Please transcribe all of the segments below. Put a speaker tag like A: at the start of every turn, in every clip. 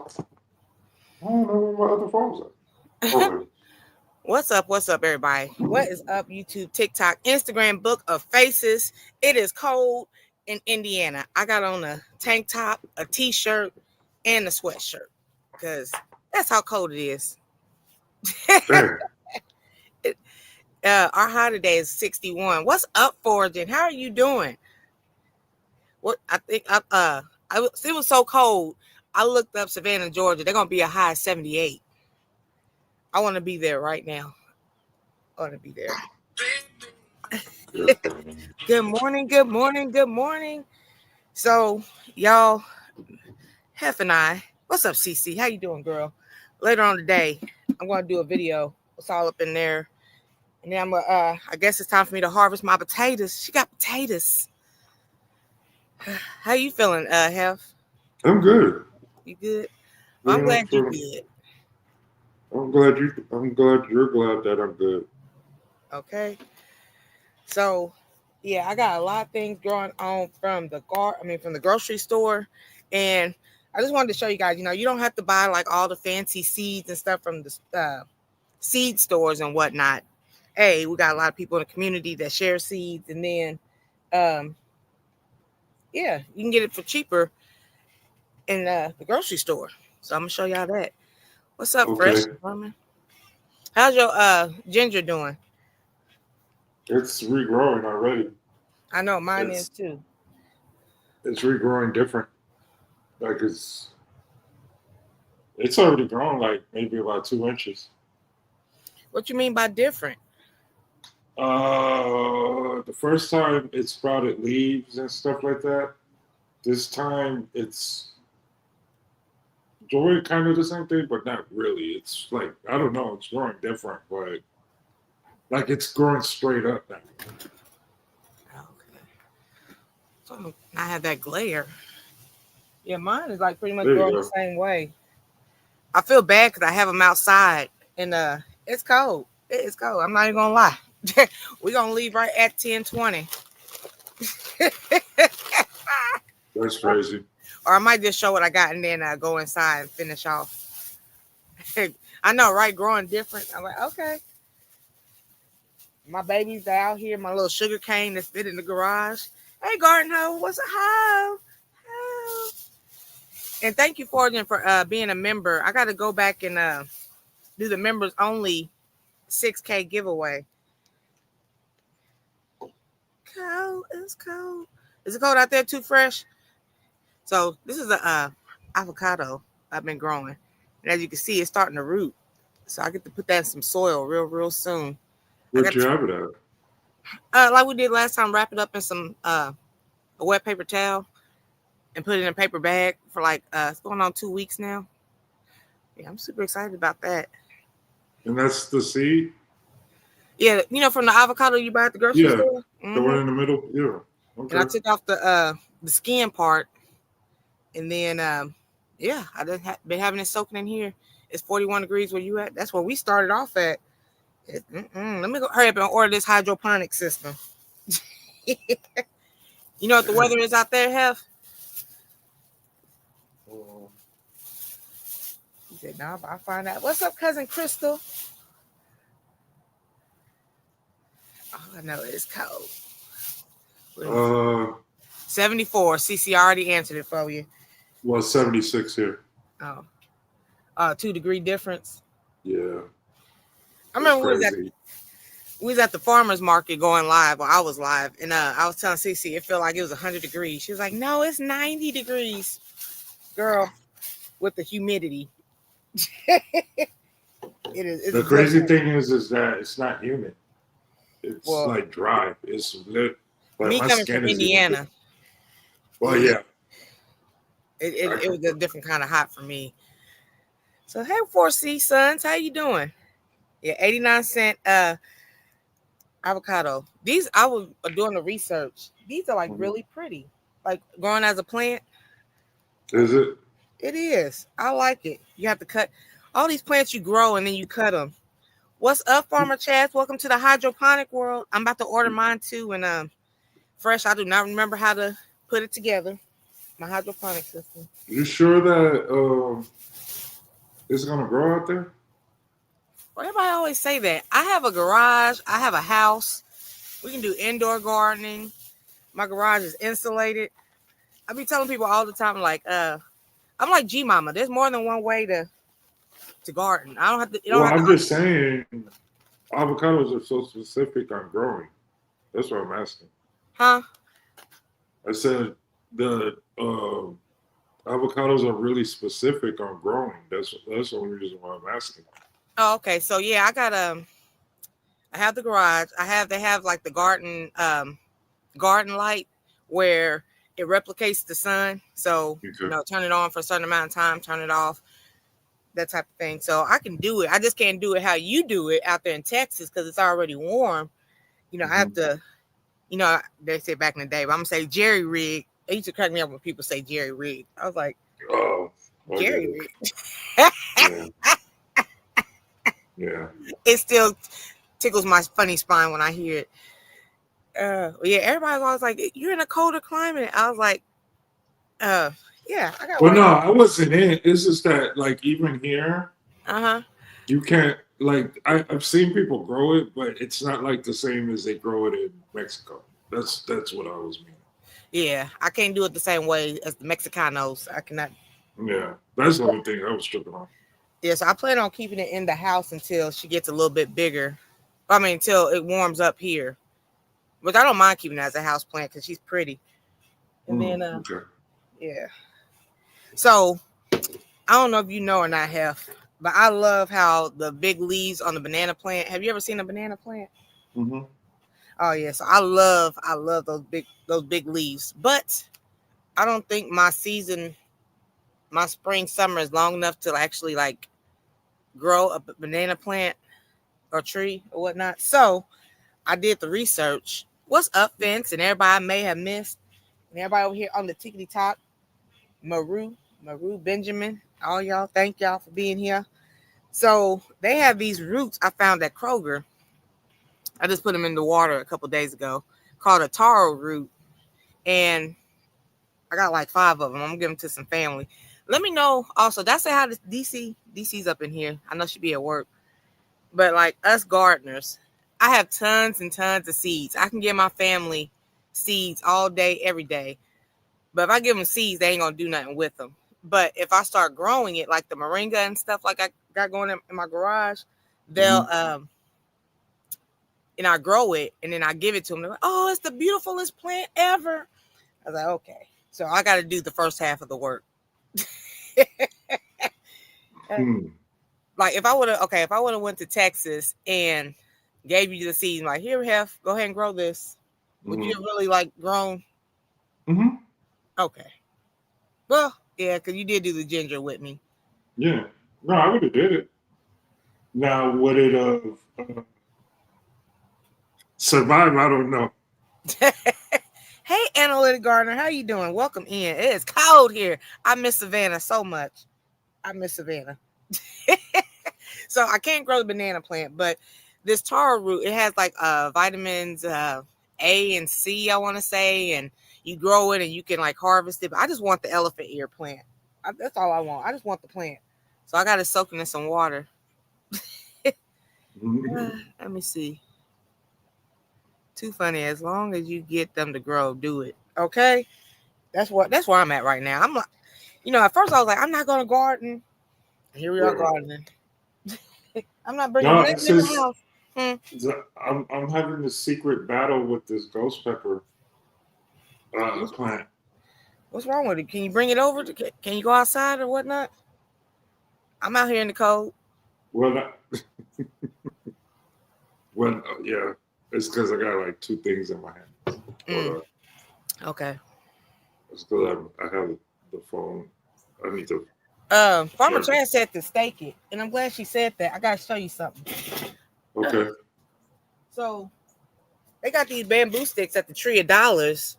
A: I don't know where my other phone's at. Oh,
B: What's up, everybody? What is up, YouTube, TikTok, Instagram, Book of Faces? It is cold in Indiana. I got on a tank top, a t-shirt, and a sweatshirt because that's how cold it is.
A: damn.
B: Our high today is 61. What's up, Forging? How are you doing? What I think it was so cold. I looked up Savannah, Georgia. They're gonna be a high of 78. I want to be there right now. I want to be there. Good morning, good morning, good morning. So, y'all, Hef and I, what's up, CC? How you doing, girl? Later on today, I'm gonna do a video. It's all up in there, and then I'm gonna. I guess it's time for me to harvest my potatoes. She got potatoes. How you feeling, Hef?
A: I'm good.
B: You good? Well, I'm
A: Yeah,
B: glad you good.
A: I'm glad you're glad that I'm good.
B: Okay. So, yeah, I got a lot of things going on from from the grocery store, and I just wanted to show you guys. You don't have to buy like all the fancy seeds and stuff from the seed stores and whatnot. Hey, we got a lot of people in the community that share seeds, and then, um, yeah, you can get it for cheaper in the grocery store. So I'm gonna show y'all that. What's up, Fresh
A: Okay.
B: Norman? How's your ginger doing?
A: It's regrowing already.
B: I know mine is
A: It's
B: too.
A: it's regrowing different. Like it's already grown like maybe about 2 inches.
B: What you mean by different?
A: The first time it sprouted leaves and stuff like that. This time it's doing kind of the same thing, but not really. It's like I don't know. It's growing different, but like it's growing straight up now.
B: Okay. So I have that glare. Yeah, mine is like pretty much
A: There you
B: growing the
A: go.
B: same way. I feel bad because I have them outside and it's cold. It's cold. I'm not even gonna lie. We're gonna leave right at 10:20.
A: That's
B: or,
A: crazy.
B: or I might just show what I got and then go inside and finish off. I know, right? Growing different. I'm like, okay. My babies are out here, my little sugar cane that's fit in the garage. Hey, Garden Hoe, what's a hoe? Hoe. And thank you, Fortune, for being a member. I got to go back and do the members only 6K giveaway. Cold. It's cold. Is it cold out there too fresh? So this is a avocado I've been growing. And as you can see, it's starting to root. So I get to put that in some soil real soon. I
A: Where'd
B: got
A: you have it at?
B: like we did last time, wrap it up in some a wet paper towel and put it in a paper bag for like it's going on 2 weeks now. Yeah, I'm super excited about that.
A: And that's the seed?
B: Yeah, from the avocado you buy at the grocery
A: Yeah.
B: store.
A: The one
B: And
A: in the middle? Yeah.
B: I
A: Okay.
B: took off the skin part, and then yeah, I just been having it soaking in here. It's 41 degrees where you at. That's where we started off at. Let me go hurry up and order this hydroponic system. You know what the weather is out there, Hef?
A: Um,
B: He said, "No, I'll find out." What's up, cousin Crystal? Oh, I know it's cold. What is it?
A: uh
B: 74. CC already answered it for you.
A: well 76 here.
B: Oh, 2 degree difference.
A: Yeah.
B: I
A: It's
B: remember
A: crazy.
B: we was at the farmer's market going live. Well, I was live, and I was telling CC it felt like it was 100 degrees. She was like, "No, it's 90 degrees, girl." With the humidity, it is. It's
A: The crazy
B: different.
A: thing is that it's not humid. It's
B: Well,
A: like dry. It's lit. Like
B: me
A: my
B: coming from
A: skin is even.
B: Indiana,
A: Well,
B: yeah,
A: yeah. I
B: it
A: come
B: was a
A: from.
B: different kind of hot for me. So hey, 4C sons, how you doing? Yeah, 89 cent avocado. These I was doing the research. These are like
A: Mhm.
B: really pretty, like growing as a plant.
A: Is it?
B: It is. I like it. You have to cut all these plants you grow and then you cut them. What's up, Farmer Chaz? Welcome to the hydroponic world. I'm about to order mine too, and fresh. I do not remember how to put it together. My hydroponic system.
A: You sure that? It's gonna grow out there.
B: Well, everybody always say that. I have a garage. I have a house. We can do indoor gardening. My garage is insulated. I be telling people all the time, like, I'm like G Mama. There's more than one way to garden. I don't have to. You don't
A: Well,
B: have
A: I'm
B: to.
A: just saying, avocados are so specific on growing. That's what I'm asking.
B: Huh?
A: I said the avocados are really specific on growing. That's the only reason why I'm asking.
B: Oh, okay. So yeah, I have the garage. They have like the garden light where it replicates the sun. So
A: Okay.
B: turn it on for a certain amount of time, turn it off, that type of thing. So I can do it. I just can't do it how you do it out there in Texas because it's already warm. I have to. They say back in the day, but I'm gonna say jerry rig. It used to crack me up when people say jerry rig. I was like,
A: Oh,
B: jerry rig.
A: yeah. Yeah.
B: It still tickles my funny spine when I hear it. Yeah, everybody's always like, you're in a colder climate. I was like, yeah, I got
A: Well,
B: white.
A: no, I wasn't in. It's just that, like, even here,
B: Uh-huh.
A: you can't, like, I've seen people grow it, but it's not like the same as they grow it in Mexico. That's what I was meaning.
B: Yeah, I can't do it the same way as the Mexicanos. I cannot.
A: Yeah, that's the only thing I was tripping on.
B: Yeah, so I plan on keeping it in the house until she gets a little bit bigger. I mean, until it warms up here. But I don't mind keeping it as a house plant because she's pretty. And then,
A: Okay.
B: yeah. So I don't know if you know or not, Hef, but I love how the big leaves on the banana plant. Have you ever seen a banana plant?
A: Mm-hmm.
B: Oh yeah, so I love those big leaves. But I don't think my spring, summer is long enough to actually like grow a banana plant or tree or whatnot. So I did the research. What's up, Vince? And everybody may have missed. And everybody over here on the tickety top, Maru Benjamin, all y'all, thank y'all for being here. So they have these roots I found at Kroger. I just put them in the water a couple days ago, called a taro root. And I got like 5 of them. I'm gonna give them to some family. Let me know also. That's how this DC's up in here. I know she'd be at work. But like us gardeners, I have tons and tons of seeds. I can give my family seeds all day, every day. But if I give them seeds, they ain't gonna do nothing with them. But if I start growing it, like the moringa and stuff, like I got going in my garage, they'll and I grow it and then I give it to them. They're like, oh, it's the beautifulest plant ever. I was like, okay. So I got to do the first half of the work. Like if I would have went to Texas and gave you the seeds, like here, Hef, go ahead and grow this. Would you have really like grown?
A: Mm-hmm.
B: Okay. Well, yeah, because you did do the ginger with me.
A: Yeah. No, I would have did it. Now, would it have survived? I don't know.
B: Hey, Analytic Gardener, how you doing? Welcome in. It is cold here. I miss Savannah so much. I miss Savannah. So I can't grow the banana plant, but this taro root, it has like vitamins A and C, I want to say, and you grow it and you can like harvest it. But I just want the elephant ear plant. That's all I want. I just want the plant. So I got to soak it in some water. Let me see. Too funny. As long as you get them to grow, do it. Okay. That's where I'm at right now. I'm like, at first I was like, I'm not going to garden. Here we are gardening. I'm not bringing nothing in the house.
A: I'm having this secret battle with this ghost pepper plant.
B: What's wrong with it? Can you bring it over? Can you go outside or whatnot? I'm out here in the cold.
A: Well, yeah. It's because I got like 2 things in my hand.
B: Okay.
A: It's because I have the phone. I need to.
B: Farmer Tran said to stake it, and I'm glad she said that. I gotta show you something.
A: Okay.
B: So they got these bamboo sticks at the Tree of Dollars.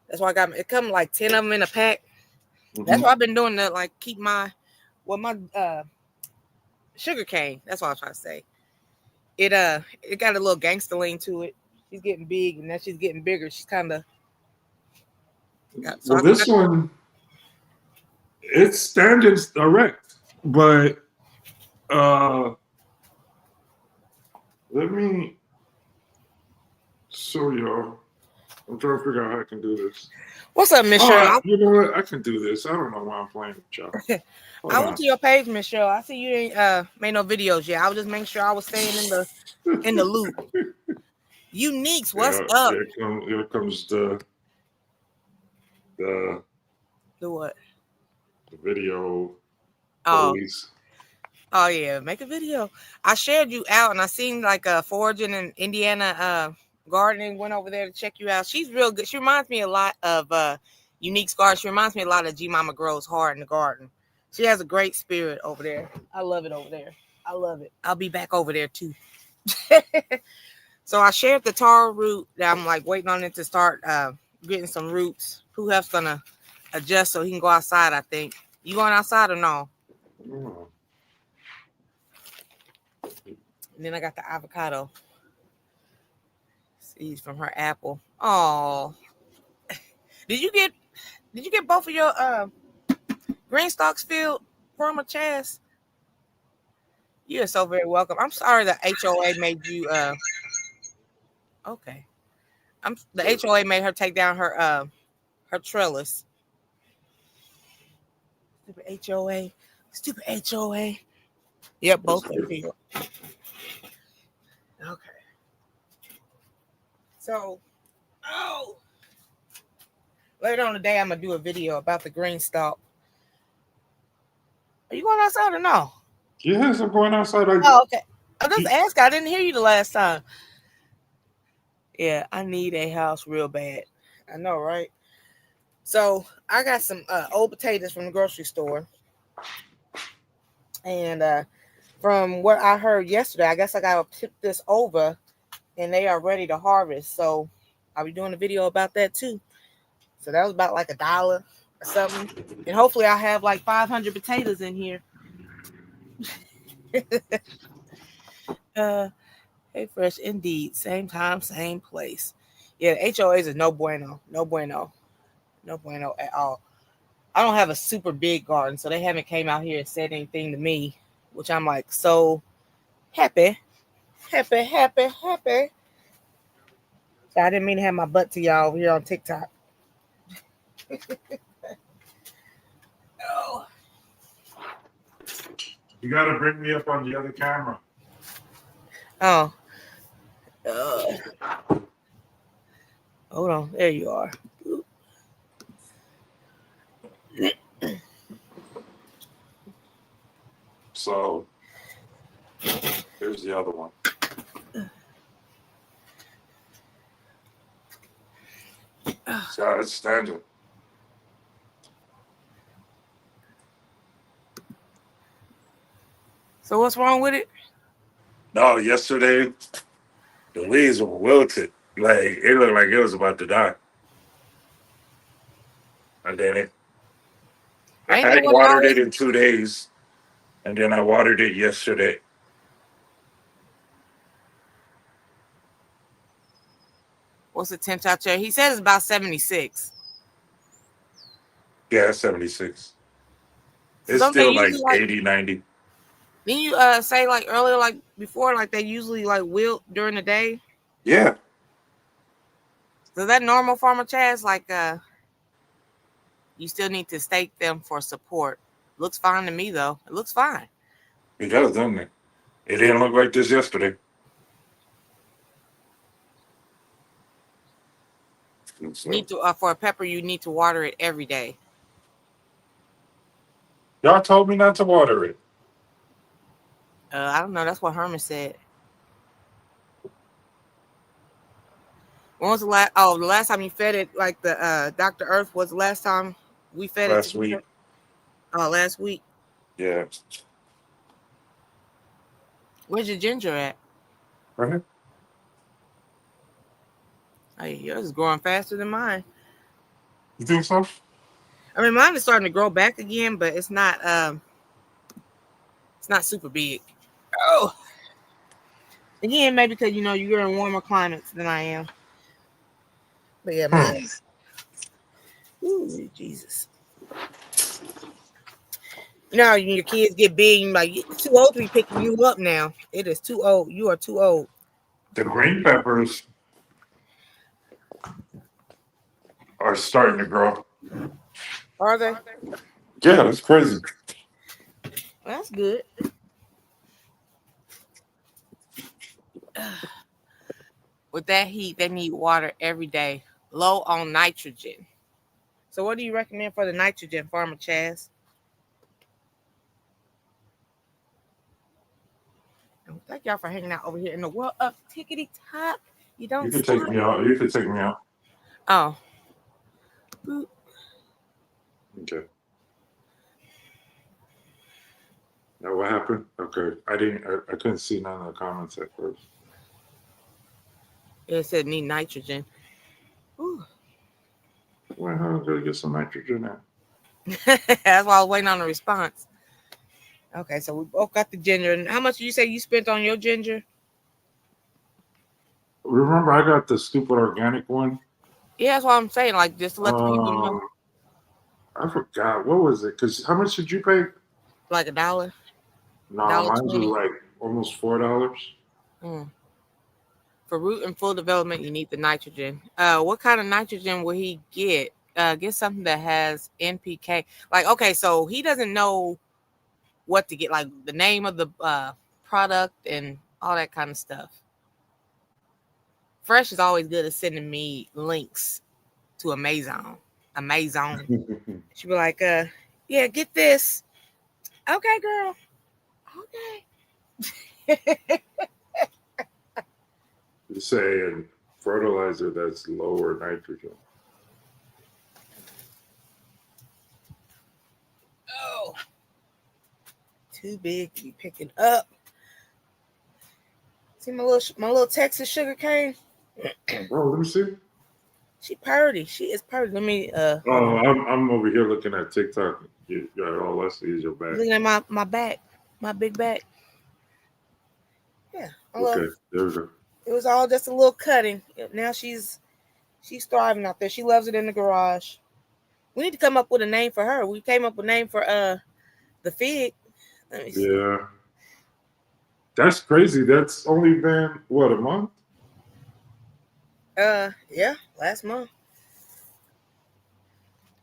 B: That's why I got it. Come like 10 of them in a pack. Mm-hmm. That's what I've been doing to like keep my sugar cane. That's what I was trying to say. It got a little gangster lean to it. She's getting big, and then she's getting bigger. She's kind of.
A: This one, it's standing erect, but Let me show y'all. I'm trying to figure out how I can do this.
B: What's up, Miss Cheryl?
A: You know what? I can do this. I don't know why I'm playing with y'all.
B: I went to your page, Miss Cheryl. I see you ain't made no videos yet. I was just making sure I was staying in the loop. Uniques, what's up?
A: Here comes the
B: what?
A: The video
B: Oh.
A: police.
B: Oh yeah, make a video. I shared you out, and I seen like foraging in Indiana gardening. Went over there to check you out. She's real good. She reminds me a lot of Unique's garden. She reminds me a lot of G Mama Grows Hard in the garden. She has a great spirit over there. I love it over there. I love it. I'll be back over there too. So I shared the taro root that I'm like waiting on it to start getting some roots. Who has gonna adjust so he can go outside? I think. You going outside or no?
A: Oh.
B: And then I got the avocado seeds from her apple. Oh, did you get both of your green stalks filled, Former Chaz? You are so very welcome. I'm sorry the HOA made you okay. The HOA made her take down her trellis. Stupid HOA. Stupid HOA. Yep, both are filled. Okay. So, later on today, I'm gonna do a video about the green stalk. Are you going outside or no?
A: Yes, I'm going outside.
B: Oh, okay. I just asked. I didn't hear you the last time. Yeah, I need a house real bad. I know, right? So I got some old potatoes from the grocery store, and from what I heard yesterday, I guess I gotta tip this over, and they are ready to harvest. So I'll be doing a video about that too. So that was about like $1 or something, and hopefully I'll have like 500 potatoes in here. Hey, fresh indeed. Same time, same place. Yeah, the HOAs is no bueno. No bueno. No bueno at all. I don't have a super big garden, so they haven't came out here and said anything to me, which I'm like so happy. Happy, happy, happy. So I didn't mean to have my butt to y'all over here on TikTok. Oh.
A: You gotta bring me up on the other camera.
B: Oh. Hold on. There you are.
A: So here's the other one. So it's standing.
B: So what's wrong with it?
A: No, yesterday the leaves were wilted. Like it looked like it was about to die. And then I watered it in 2 days, and then I watered it yesterday.
B: What's the temp out there? He says it's about 76.
A: Yeah, 76.
B: So
A: it's still like 80, 90.
B: Didn't you say like earlier, like before, like they usually like wilt during the day?
A: Yeah.
B: So that normal, Farmer Chaz? Like you still need to stake them for support. Looks fine to me though. It looks fine.
A: It does, doesn't it? It didn't look like this yesterday. So.
B: Need to for a pepper, you need to water it every day.
A: Y'all told me not to water it.
B: I don't know. That's what Herman said. When was the last? Oh, the last time you fed it, like the Dr. Earth was the last time we fed it.
A: Last week.
B: Oh, last week.
A: Yeah.
B: Where's your ginger at?
A: Right here.
B: Hey, yours is growing faster than mine.
A: You think so?
B: I mean, mine is starting to grow back again, but it's not super big. Oh, again, maybe because you're in warmer climates than I am. But yeah, man. Ooh, Jesus. You know, how your kids get big, and like it's too old to be picking you up now. It is too old. You are too old.
A: The green peppers are starting to grow.
B: Are they?
A: Yeah, that's crazy.
B: That's good. With that heat, they need water every day. Low on nitrogen. So, what do you recommend for the nitrogen, Farmer Chaz? And thank y'all for hanging out over here in the world up tickety top. You
A: You
B: don't
A: can take
B: stop.
A: me out. You can take me out.
B: Oh, boop.
A: Okay. Now what happened? Okay, I didn't. I couldn't see none of the comments at first.
B: It said need nitrogen. Ooh.
A: Well, how am I gonna get some nitrogen out?
B: That's why I was waiting on the response. Okay, so we both got the ginger. And how much did you say you spent on your ginger?
A: Remember, I got the stupid organic one.
B: Yeah, that's what I'm saying. Like, just to let the people know.
A: Um, I forgot what was it? Because how much did you pay?
B: Like $1,
A: No, mine was
B: 1.20.
A: like almost $4.
B: Mm. For root and full development, you need the nitrogen. What kind of nitrogen will he get? Get something that has NPK. Like, okay, so he doesn't know what to get, like the name of the product and all that kind of stuff. Fresh is always good at sending me links to Amazon. She'd be like, yeah, get this. Okay, girl. Okay.
A: You're saying fertilizer that's lower nitrogen.
B: Oh, too big to be picking up. See my little Texas sugar cane?
A: Oh, let me see.
B: She purdy. She is purdy. Let me hold
A: Oh,
B: on.
A: I'm over here looking at TikTok. You got all I see is your back.
B: Looking at my back, my big back. Yeah.
A: Okay, there we go.
B: It was all just a little cutting. Now she's thriving out there. She loves it in the garage. We need to come up with a name for her. We came up with a name for the fig. Let me see.
A: Yeah, that's crazy. That's only been what, a month?
B: Yeah, last month.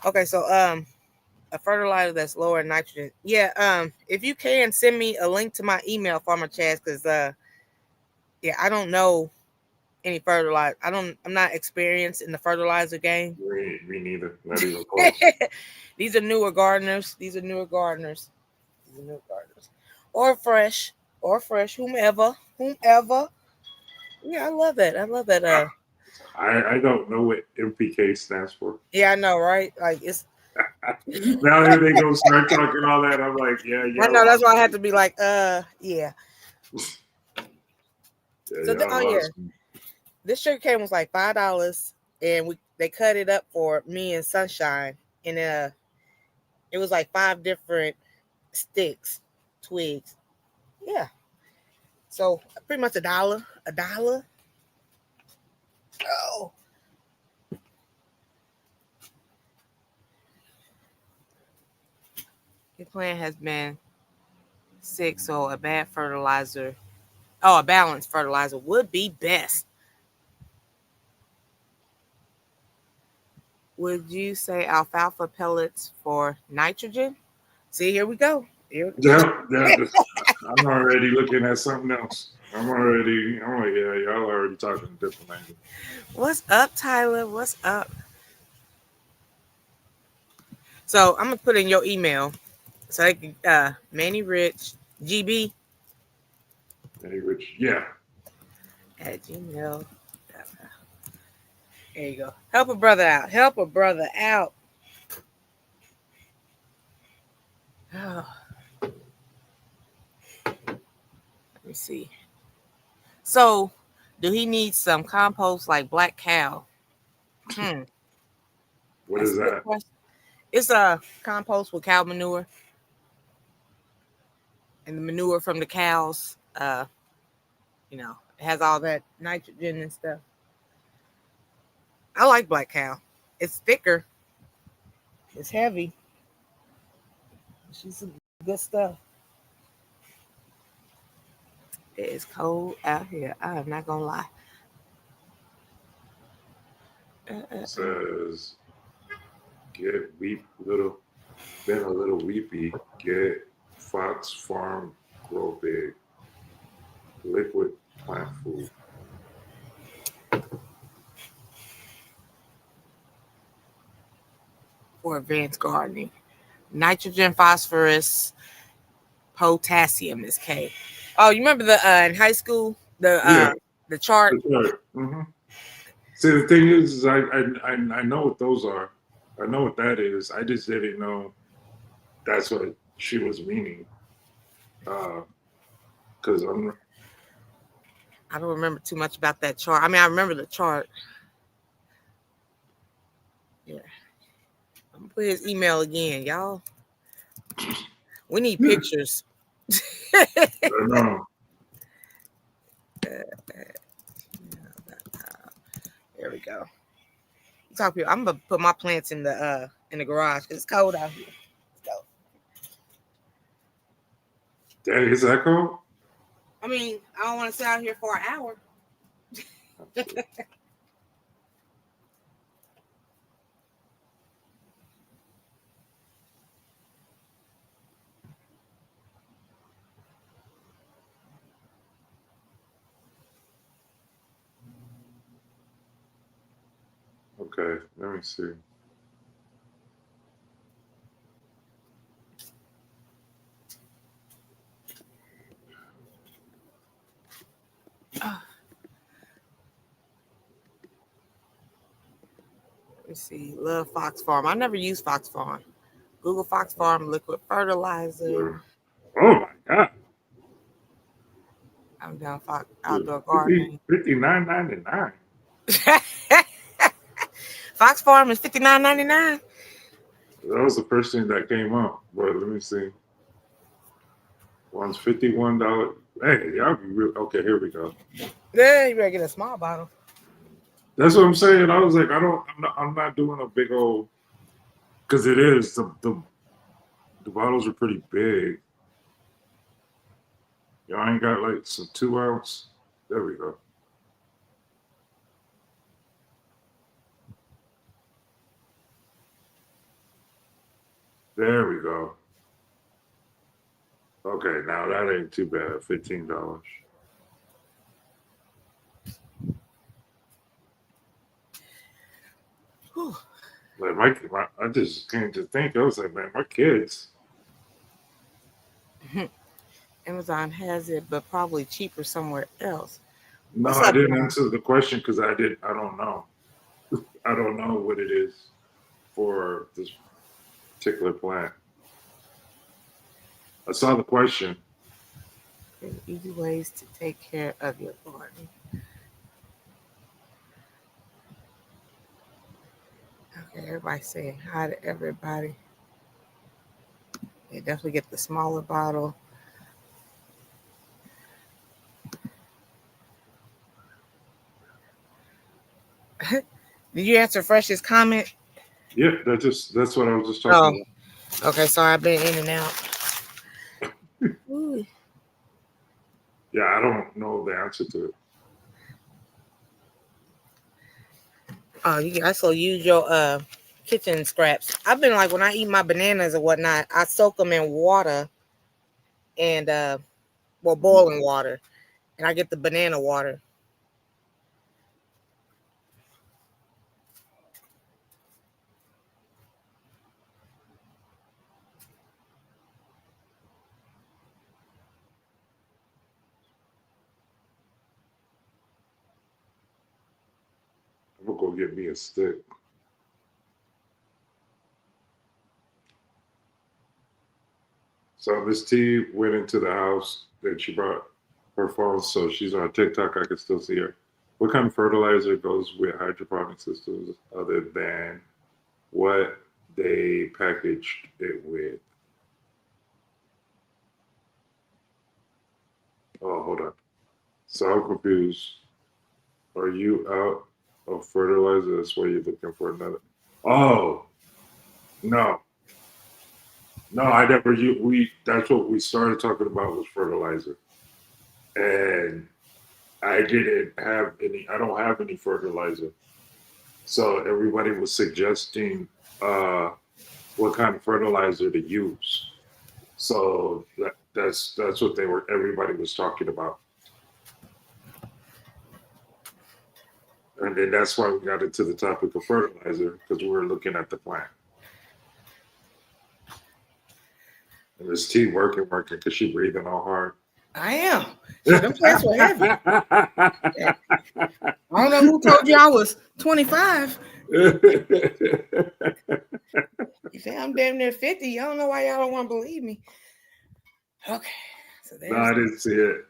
B: Okay, so a fertilizer that's lower in nitrogen. Yeah, if you can send me a link to my email, Farmer Chaz, because yeah, I don't know any fertilizer. I'm not experienced in the fertilizer game.
A: Me neither. Not even close.
B: These are newer gardeners. Or fresh, whomever. Yeah, I love that.
A: I don't know what MPK stands for.
B: Yeah, I know, right? Like it's.
A: Now that they go start talking all that, I'm like, yeah,
B: I know
A: y'all
B: that's why I had to be like, yeah.
A: yeah,
B: So
A: y'all
B: yeah,
A: lost me.
B: this sugar cane was like $5, and they cut it up for me and Sunshine, and it was like 5 different sticks, twigs. Yeah, so pretty much $1. $1. Oh, your plant has been sick, so a balanced fertilizer would be best. Would you say alfalfa pellets for nitrogen? See, here we go.
A: Yeah, yeah. I'm already looking at something else. I'm like, yeah, y'all already talking a different language.
B: What's up, Tyler? What's up? So I'm gonna put in your email. So I can Manny Rich GB
A: Language, yeah.
B: at Gmail. There you go. Help a brother out. Help a brother out. Oh, let me see. So, do he need some compost like black cow?
A: What
B: That's
A: is
B: a good
A: that?
B: question. It's a compost with cow manure, and the manure from the cows. It has all that nitrogen and stuff. I like black cow. It's thicker. It's heavy. She's Good stuff. It is cold out here. I am not gonna lie.
A: Says get weep little, been a little weepy. Get Fox Farm grow big. Liquid plant food.
B: For advanced gardening, nitrogen, phosphorus, potassium is K. Oh, you remember the in high school
A: Yeah,
B: the chart?
A: that's right. See, the thing is I know what those are. I know what that is. I just didn't know that's what she was meaning. Because I'm
B: I don't remember too much about that chart. I mean, I remember the chart. Yeah, I'm gonna put his email again, y'all. We need
A: yeah,
B: pictures.
A: I know.
B: There we go. Talk people. I'm gonna put my plants in the garage because it's cold out here. Let's go.
A: Dang, is that cold?
B: I mean, I don't want to sit out here for an hour.
A: Okay, let me see.
B: Let me see. Love Fox Farm. I never used Fox Farm. Google Fox Farm liquid fertilizer.
A: Oh my God.
B: I'm down for outdoor gardening.
A: 59.99.
B: Fox Farm is $59.99.
A: That was the first thing that came up. But let me see. One's $51. Hey, y'all be real. Okay, here we go.
B: Yeah, you better get a small bottle.
A: That's what I'm saying. I was like, I'm not doing a big old, because it is the bottles are pretty big. Y'all ain't got like some 2 ounce. There we go. There we go. Okay, now that ain't too bad. $15.
B: Whew.
A: Like I just came to think. I was like, man, my kids.
B: Amazon has it, but probably cheaper somewhere else.
A: No,
B: What's
A: I
B: up,
A: didn't
B: Ron?
A: answer the question because I don't know. I don't know what it is for this particular plant. I saw the question.
B: Easy ways to take care of your garden. Okay, everybody saying hi to everybody. Yeah, definitely get the smaller bottle. Did you answer Fresh's comment?
A: Yeah, that's what I was just
B: Oh,
A: talking
B: okay. Sorry, I've been in and out.
A: about.
B: Ooh.
A: Yeah, I don't know the answer to it.
B: Oh, you can also use your kitchen scraps. I've been like when I eat my bananas or whatnot, I soak them in water and boiling water, and I get the banana water.
A: I'm gonna go get me a stick. So Miss T went into the house and she brought her phone, so she's on TikTok. I can still see her. What kind of fertilizer goes with hydroponic systems other than what they packaged it with? Oh, hold on. So I'm confused. Are you out of fertilizer? That's why you're looking for another. Oh, no. No, I never. We that's what we started talking about was fertilizer, and I didn't have any. I don't have any fertilizer, so everybody was suggesting what kind of fertilizer to use. So that's what they were. Everybody was talking about, and then that's why we got into the topic of fertilizer because we were looking at the plant. And this T working because she breathing all hard.
B: I am. So them plants were heavy. Yeah. I don't know who told you I was 25. You say I'm damn near 50. I don't know why y'all don't want to believe me. Okay. So
A: No,
B: there's
A: I didn't see it.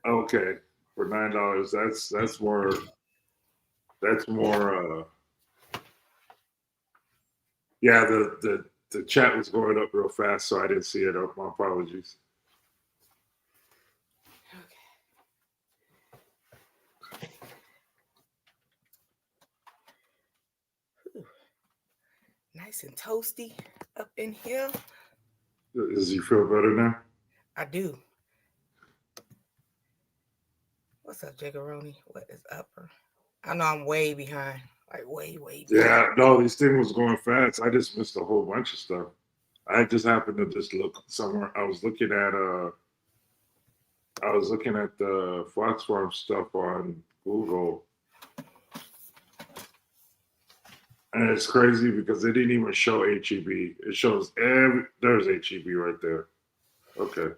A: Okay, for $9, that's more. That's more. Yeah, the chat was going up real fast, so I didn't see it. My apologies.
B: Whew, nice and toasty up in here.
A: Does you feel better now?
B: I do. What's up, Jiggeroni? What is up? I know I'm way behind. Like way behind.
A: Yeah, no, these things was going fast. I just missed a whole bunch of stuff. I just happened to just look somewhere. I was looking at the Fox Farm stuff on Google. And it's crazy because they didn't even show HEB. It shows there's HEB right there. Okay.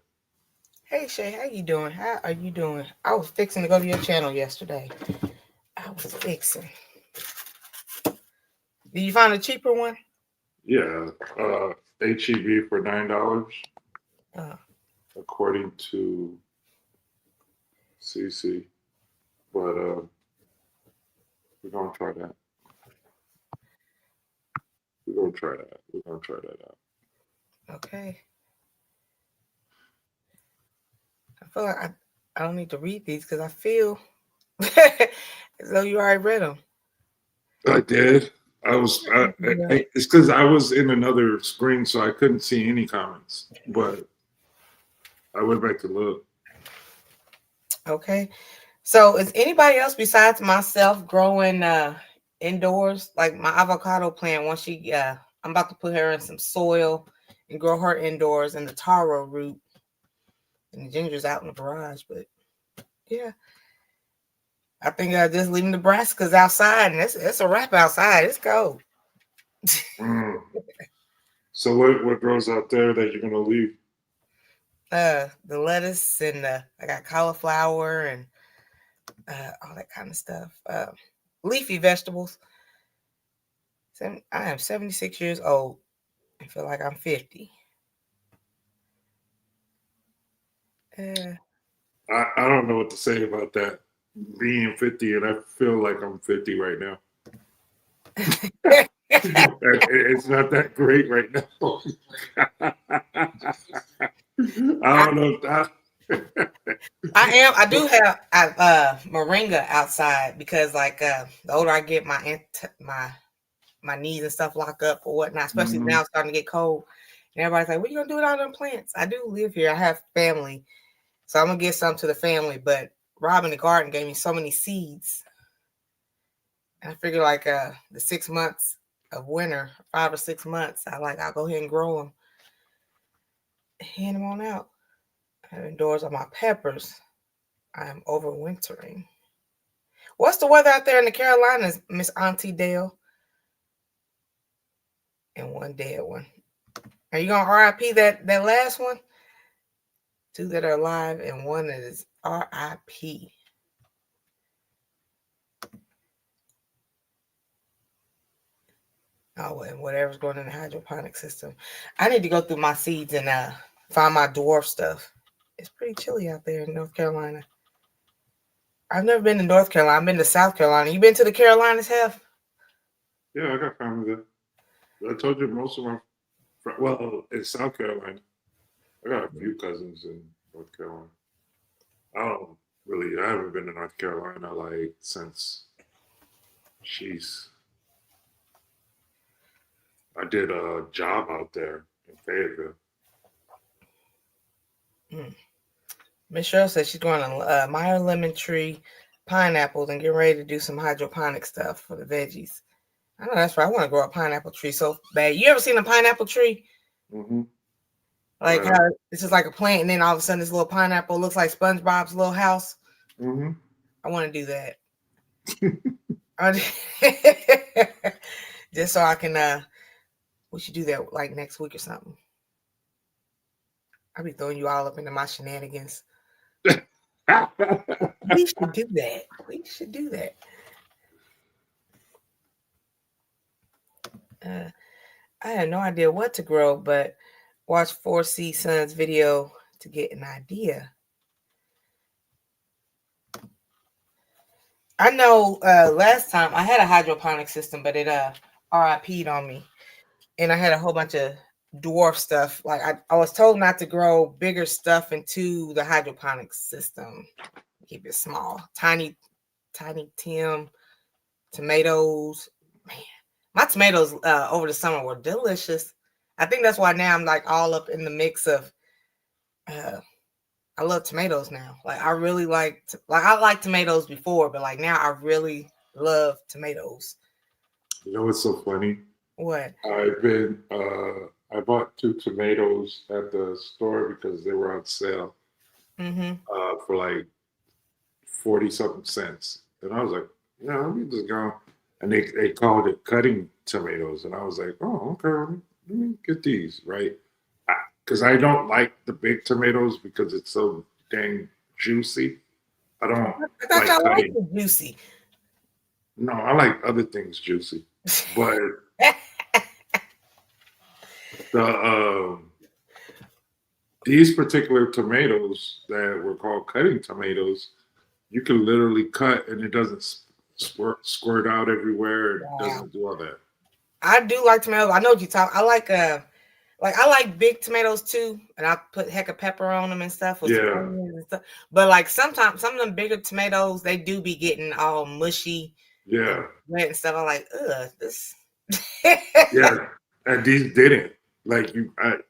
B: Hey Shay, how you doing? How are you doing? I was fixing to go to your channel yesterday. I was fixing. Did you find a cheaper one?
A: Yeah. HEB for $9,
B: Uh,
A: according to CC. But we're gonna try that. We're gonna try that. We're gonna try that out.
B: okay. I feel like I don't need to read these because I feel as though you already read them.
A: I did. It's because I was in another screen, so I couldn't see any comments. But I went back to look.
B: Okay. So is anybody else besides myself growing indoors? Like my avocado plant, once she I'm about to put her in some soil and grow her indoors in the taro root. And the ginger's out in the garage, but yeah. I think I just leaving the brassicas outside, and it's a wrap outside. It's cold.
A: Mm. So what grows out there that you're gonna leave?
B: The lettuce and I got cauliflower and all that kind of stuff. Leafy vegetables. I am 76 years old. I feel like I'm 50.
A: I don't know what to say about that. Being 50, and I feel like I'm 50 right now. It's not that great right now. I don't know if that.
B: I do have moringa outside because like the older I get, my knees and stuff lock up or whatnot, especially now it's starting to get cold. And everybody's like, what are you gonna do with all them plants? I do live here. I have family. So I'm gonna give some to the family. But Rob in the garden gave me so many seeds. And I figure like the 6 months of winter, 5 or 6 months, I'll go ahead and grow them. Hand them on out. I have indoors on my peppers. I am overwintering. What's the weather out there in the Carolinas, Miss Auntie Dale? And one dead one. Are you gonna RIP that last one? 2 that are alive and 1 that is RIP. Oh, and whatever's going in the hydroponic system. I need to go through my seeds and find my dwarf stuff. It's pretty chilly out there in North Carolina. I've never been to North Carolina. I've been to South Carolina. You been to the Carolinas, Hef?
A: Yeah, I got family there. I told you most of my well, in South Carolina. I got a few cousins in North Carolina. I haven't been to North Carolina like since she's I did a job out there in Fayetteville.
B: Miss Cheryl says she's growing a Meyer lemon tree, pineapples, and getting ready to do some hydroponic stuff for the veggies. I know that's right. I want to grow a pineapple tree so bad. You ever seen a pineapple tree?
A: Mm-hmm.
B: Like how it's just like a plant, and then all of a sudden this little pineapple looks like SpongeBob's little house.
A: Mm-hmm.
B: I want to do that. Just so I can. We should do that like next week or something. I'll be throwing you all up into my shenanigans. We should do that. We should do that. I had no idea what to grow, but watch 4C Son's video to get an idea. I know last time I had a hydroponic system, but it RIP'd on me. And I had a whole bunch of dwarf stuff. Like I was told not to grow bigger stuff into the hydroponic system. Keep it small. Tiny Tim, tomatoes. Man, my tomatoes over the summer were delicious. I think that's why now I'm like all up in the mix of I love tomatoes now. Like I really I liked tomatoes before, but like now I really love tomatoes.
A: You know what's so funny?
B: What?
A: I bought 2 tomatoes at the store because they were on sale for like 40 something cents. And I was like, yeah, let me just go. And they called it cutting tomatoes. And I was like, oh, okay, let me get these, right? Because I don't like the big tomatoes because it's so dang juicy. I don't
B: I thought
A: like
B: y'all liked juicy.
A: No, I like other things juicy. But these particular tomatoes that were called cutting tomatoes, you can literally cut and it doesn't squirt out everywhere. It doesn't do all that.
B: I do like tomatoes. I know what you talk. I like big tomatoes too, and I put heck of pepper on them and stuff. And stuff. But like sometimes some of them bigger tomatoes, they do be getting all mushy, and wet and stuff. I'm like, ugh, this.
A: Yeah, and these didn't. Like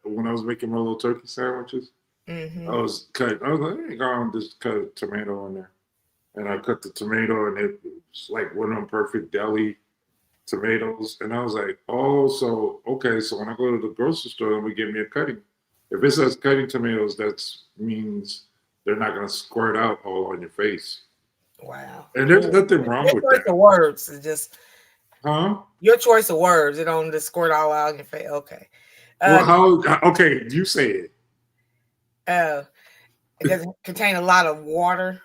A: when I was making my little turkey sandwiches, I was like, hey, go on, just cut a tomato in there, and I cut the tomato, and it was like one of them perfect deli tomatoes, and I was like, oh, so okay, so when I go to the grocery store, then we give me a cutting. If it says cutting tomatoes, that means they're not going to squirt out all on your face.
B: Wow.
A: And there's nothing wrong with that.
B: The words is just,
A: your
B: choice of words. It don't just squirt all out on your face. Okay.
A: Well, okay, you say it.
B: It doesn't contain a lot of water.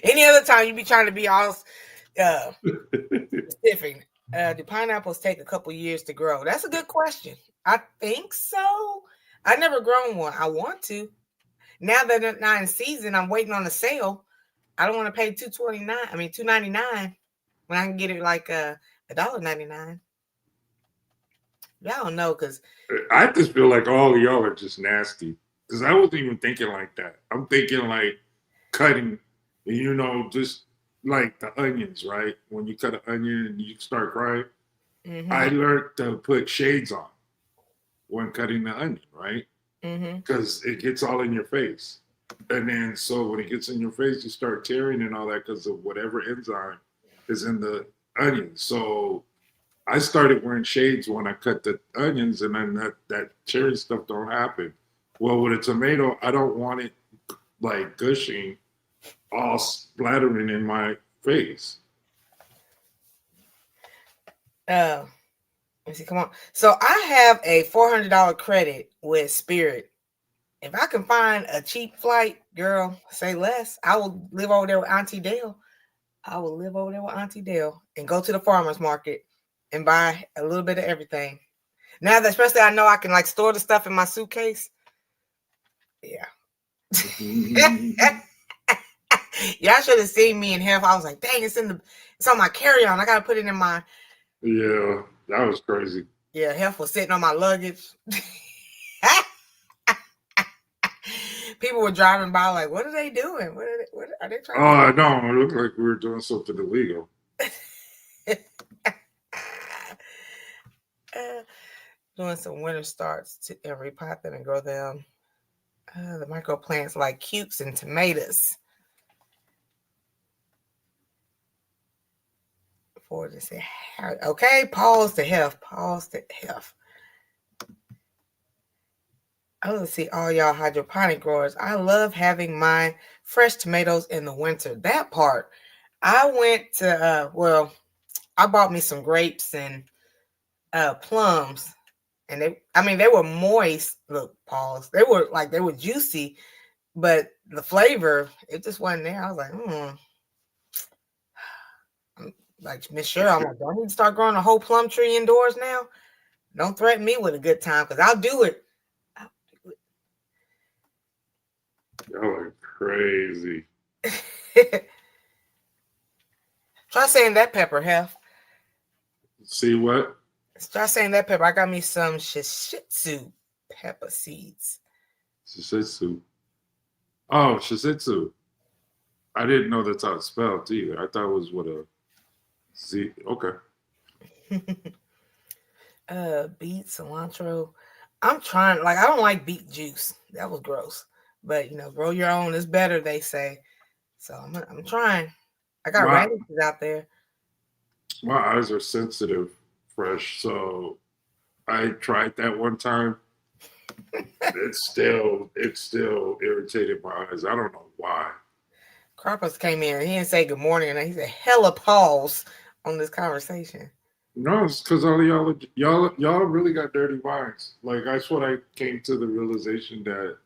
B: Any other time you be trying to be all stiffing. Do pineapples take a couple years to grow? That's a good question. I think so. I've never grown one. I want to. Now that they're not in season, I'm waiting on a sale. I don't want to pay $2.99 when I can get it like $1.99. Y'all don't know because
A: I just feel like all of y'all are just nasty. Because I wasn't even thinking like that. I'm thinking like cutting, just like the onions, right? When you cut an onion and you start crying, I learned to put shades on when cutting the onion, right? Because it gets all in your face. And then so when it gets in your face, you start tearing and all that because of whatever enzyme is in the onion. So I started wearing shades when I cut the onions, and then that tearing stuff don't happen. Well, with a tomato, I don't want it like gushing, all splattering in my face.
B: Let's see, come on. So I have a $400 credit with Spirit. If I can find a cheap flight, girl, say less. I will live over there with Auntie Dale. And go to the farmer's market and buy a little bit of everything. Now that especially I know I can like store the stuff in my suitcase. Yeah. Y'all should have seen me in Hef. I was like, dang, it's on my carry-on. I gotta put it in my.
A: Yeah, that was crazy.
B: Yeah, Hef was sitting on my luggage. People were driving by like, what are they doing? What are they trying to do?
A: No, it looked like we were doing something illegal.
B: Doing some winter starts to and repot them and grow them. The microplants like cukes and tomatoes. For to say, okay, pause to health. Pause to health. Oh, let's see, all y'all hydroponic growers. I love having my fresh tomatoes in the winter. That part. I went to I bought me some grapes and plums, and they were moist. Look, pause. They were juicy, but the flavor, it just wasn't there. I was like, like Miss Cheryl, I'm like, do I need to start growing a whole plum tree indoors now? Don't threaten me with a good time, because I'll do it.
A: Y'all are crazy.
B: Try saying that, pepper, Hef.
A: See what?
B: Try saying that, pepper. I got me some shishitsu pepper seeds.
A: Shishitsu. Oh, shishitsu. I didn't know that's how it's spelled either. I thought it was with a Z. Okay.
B: Beet, cilantro. I'm trying, like, I don't like beet juice. That was gross. But, grow your own is better, they say. So I'm trying. I got radishes out there.
A: My eyes are sensitive, fresh. So I tried that one time. It still irritated my eyes. I don't know why.
B: Carpus came in. He didn't say good morning, and he said hella pause on this conversation.
A: No, it's because all of y'all really got dirty minds. Like that's what I came to the realization that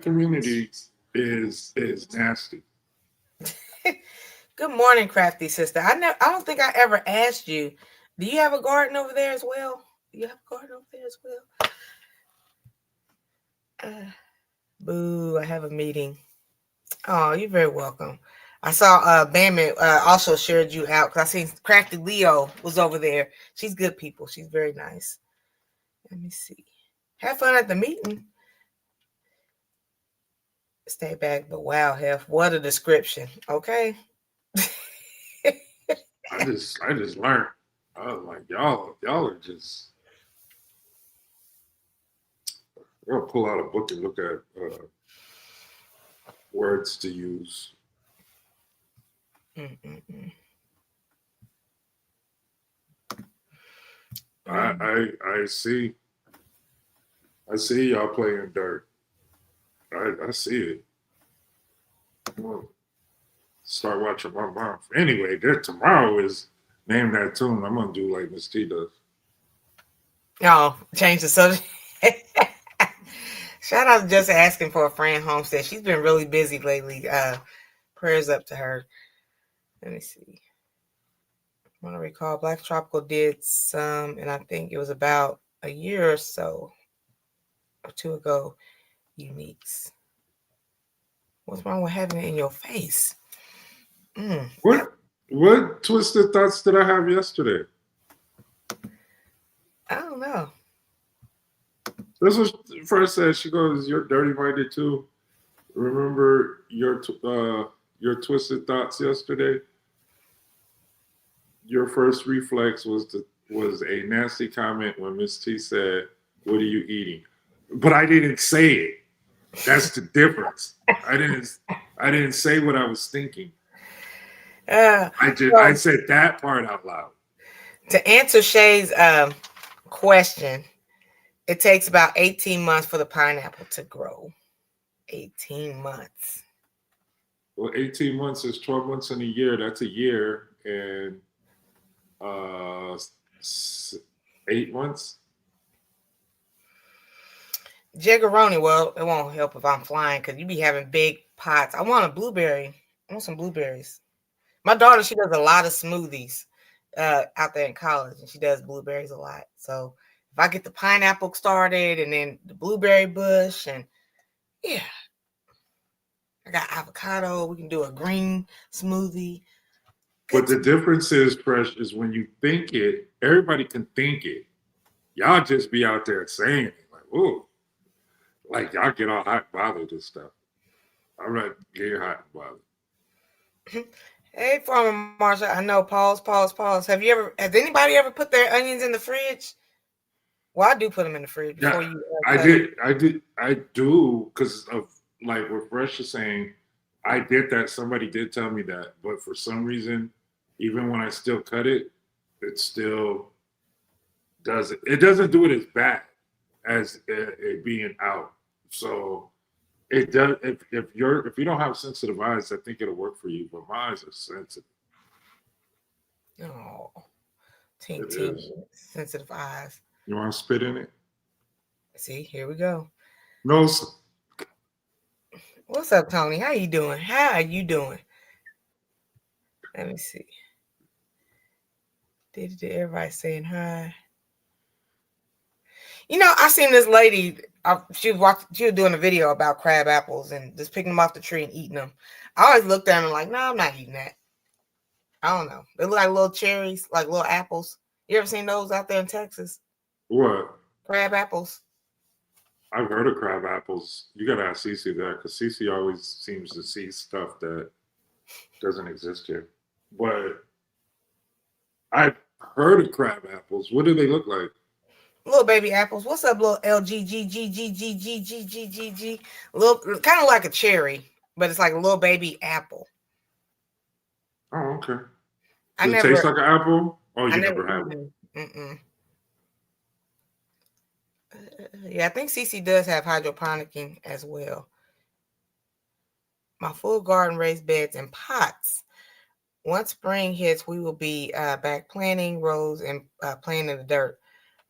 A: community is nasty.
B: Good morning, crafty sister. I don't think I ever asked you. Do you have a garden over there as well? Do you have a garden over there as well? Boo! I have a meeting. Oh, you're very welcome. I saw Bammy also shared you out because I seen Crafty Leo was over there. She's good people. She's very nice. Let me see. Have fun at the meeting. Stay back, but wow, Hef, what a description. Okay.
A: I just learned. I was like, y'all are just. I'm gonna pull out a book and look at words to use. I see. I see y'all playing dirt. I see it. Start watching my mom. Anyway, tomorrow is name that tune. I'm gonna do like Miss T does.
B: Oh, change the subject. Shout out to just asking for a friend homestead. She's been really busy lately. Prayers up to her. Let me see. I want to recall Black Tropical did some, and I think it was about a year or so or two ago. Uniques. What's wrong with having it in your face?
A: What twisted thoughts did I have yesterday?
B: I don't know.
A: This was first said. She goes, "You're dirty minded too." Remember your twisted thoughts yesterday? Your first reflex was a nasty comment when Miss T said, "What are you eating?" But I didn't say it. That's the difference. I didn't say what I was thinking. I said that part out loud.
B: To answer Shay's question, it takes about 18 months for the pineapple to grow. 18 months.
A: Well, 18 months is 12 months in a year. That's a year and 8 months.
B: Jiggeroni, well, it won't help if I'm flying because you be having big pots. I want a blueberry. I want some blueberries. My daughter, she does a lot of smoothies out there in college, and she does blueberries a lot. So if I get the pineapple started and then the blueberry bush, and yeah, I got avocado. We can do a green smoothie.
A: But the difference is, Fresh, is when you think it, everybody can think it. Y'all just be out there saying it. Like, oh, like y'all get all hot and bothered and stuff. I'm not getting hot and bothered.
B: Hey, Farmer Marsha. I know. Pause. Has anybody ever put their onions in the fridge? Well, I do put them in the fridge before
A: Yeah,
B: you
A: I
B: cut them.
A: did. I do because of like what Fresh is saying. I did that. Somebody did tell me that, but for some reason, even when I still cut it, it still does it. It doesn't do it as bad as it being out. So it does. If you don't have sensitive eyes, I think it'll work for you. But my eyes are sensitive.
B: Oh,
A: It
B: tink tink,
A: is.
B: sensitive eyes.
A: You want to spit in it?
B: See, here we go.
A: No.
B: What's up, Tony? How you doing? How are you doing? Let me see. Did everybody saying hi? You know, I seen this lady. She was doing a video about crab apples and just picking them off the tree and eating them. I always looked at them and like, no, I'm not eating that. I don't know. They look like little cherries, like little apples. You ever seen those out there in Texas?
A: What?
B: Crab apples.
A: I've heard of crab apples. You gotta ask Cece that because Cece always seems to see stuff that doesn't exist here. But I've heard of crab apples. What do they look like?
B: Little baby apples. What's up, little LGGGGGGGGG? Little, kind of like a cherry, but it's like a little baby apple.
A: Oh, okay.
B: I
A: Does it taste
B: never.
A: like an apple? Oh,
B: I
A: you
B: never.
A: never had one.
B: Yeah, I think CC does have hydroponicking as well. My full garden raised beds and pots. Once spring hits, we will be back planting rows and playing in the dirt.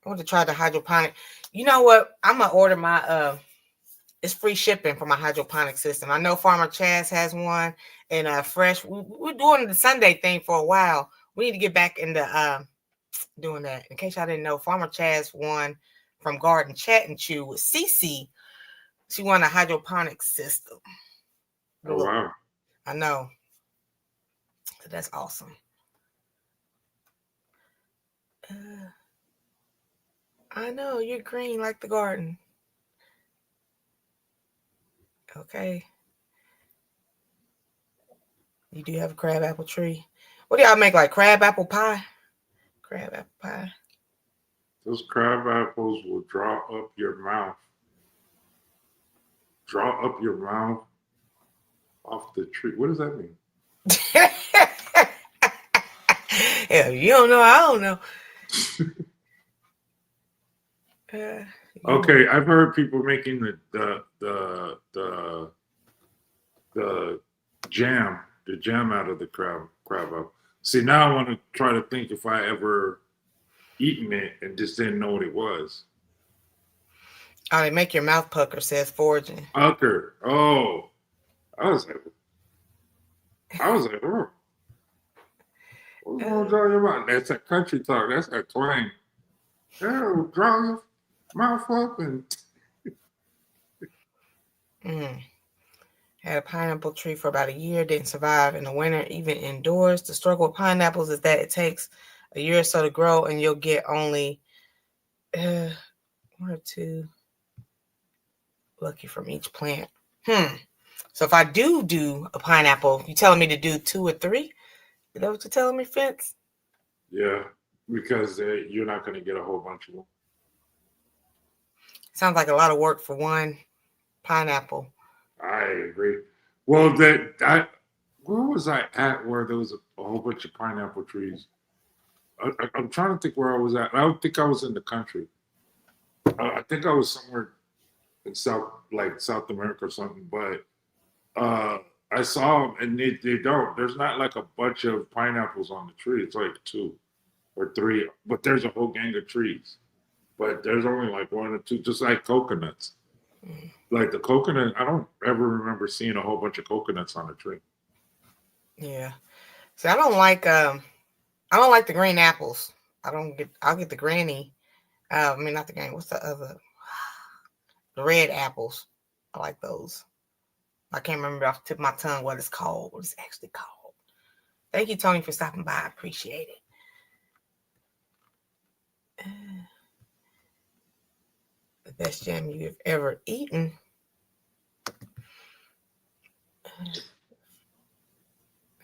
B: I want to try the hydroponic. You know what? I'm gonna order my it's free shipping for my hydroponic system. I know Farmer Chaz has one, and Fresh. We're doing the Sunday thing for a while. We need to get back into doing that. In case y'all didn't know, Farmer Chaz won from Garden Chat and Chew with CC. She won a hydroponic system.
A: Oh,
B: Look,
A: wow.
B: I know. That's awesome. I know you're green like the garden. Okay. You do have a crab apple tree. What do y'all make, like crab apple pie? Crab apple pie.
A: Those crab apples will draw up your mouth. Draw up your mouth off the tree. What does that mean?
B: Yeah, you don't know. I don't know.
A: Okay, I've heard people making the jam out of the crab apple. See, now I want to try to think if I ever eaten it and just didn't know what it was.
B: Oh, they make your mouth pucker, says foraging.
A: Ucker. Oh, I was like, oh, what's going to draw your mouth? That's that country talk. That's that twang. Yeah, draw your mouth up and.
B: Had a pineapple tree for about a year, didn't survive in the winter, even indoors. The struggle with pineapples is that it takes a year or so to grow, and you'll get only 1 or 2 lucky from each plant. So if I do a pineapple, you telling me to do 2 or 3? Is that what you're telling me, Fitz?
A: Yeah, because you're not going to get a whole bunch of them.
B: Sounds like a lot of work for one pineapple.
A: I agree. Well, where was I at where there was a whole bunch of pineapple trees? I'm trying to think where I was at. I don't think I was in the country. I think I was somewhere in South America or something. But I saw them, and they don't. There's not like a bunch of pineapples on the tree. It's like 2 or 3, but there's a whole gang of trees. But there's only like 1 or 2, just like coconuts. Like the coconut, I don't ever remember seeing a whole bunch of coconuts on a tree.
B: Yeah. See, I don't like the green apples. I'll get the granny. I mean, not the granny. What's the other? The red apples. I like those. I can't remember off the tip of my tongue what it's called. What it's actually called. Thank you, Tony, for stopping by. I appreciate it. The best jam you've ever eaten.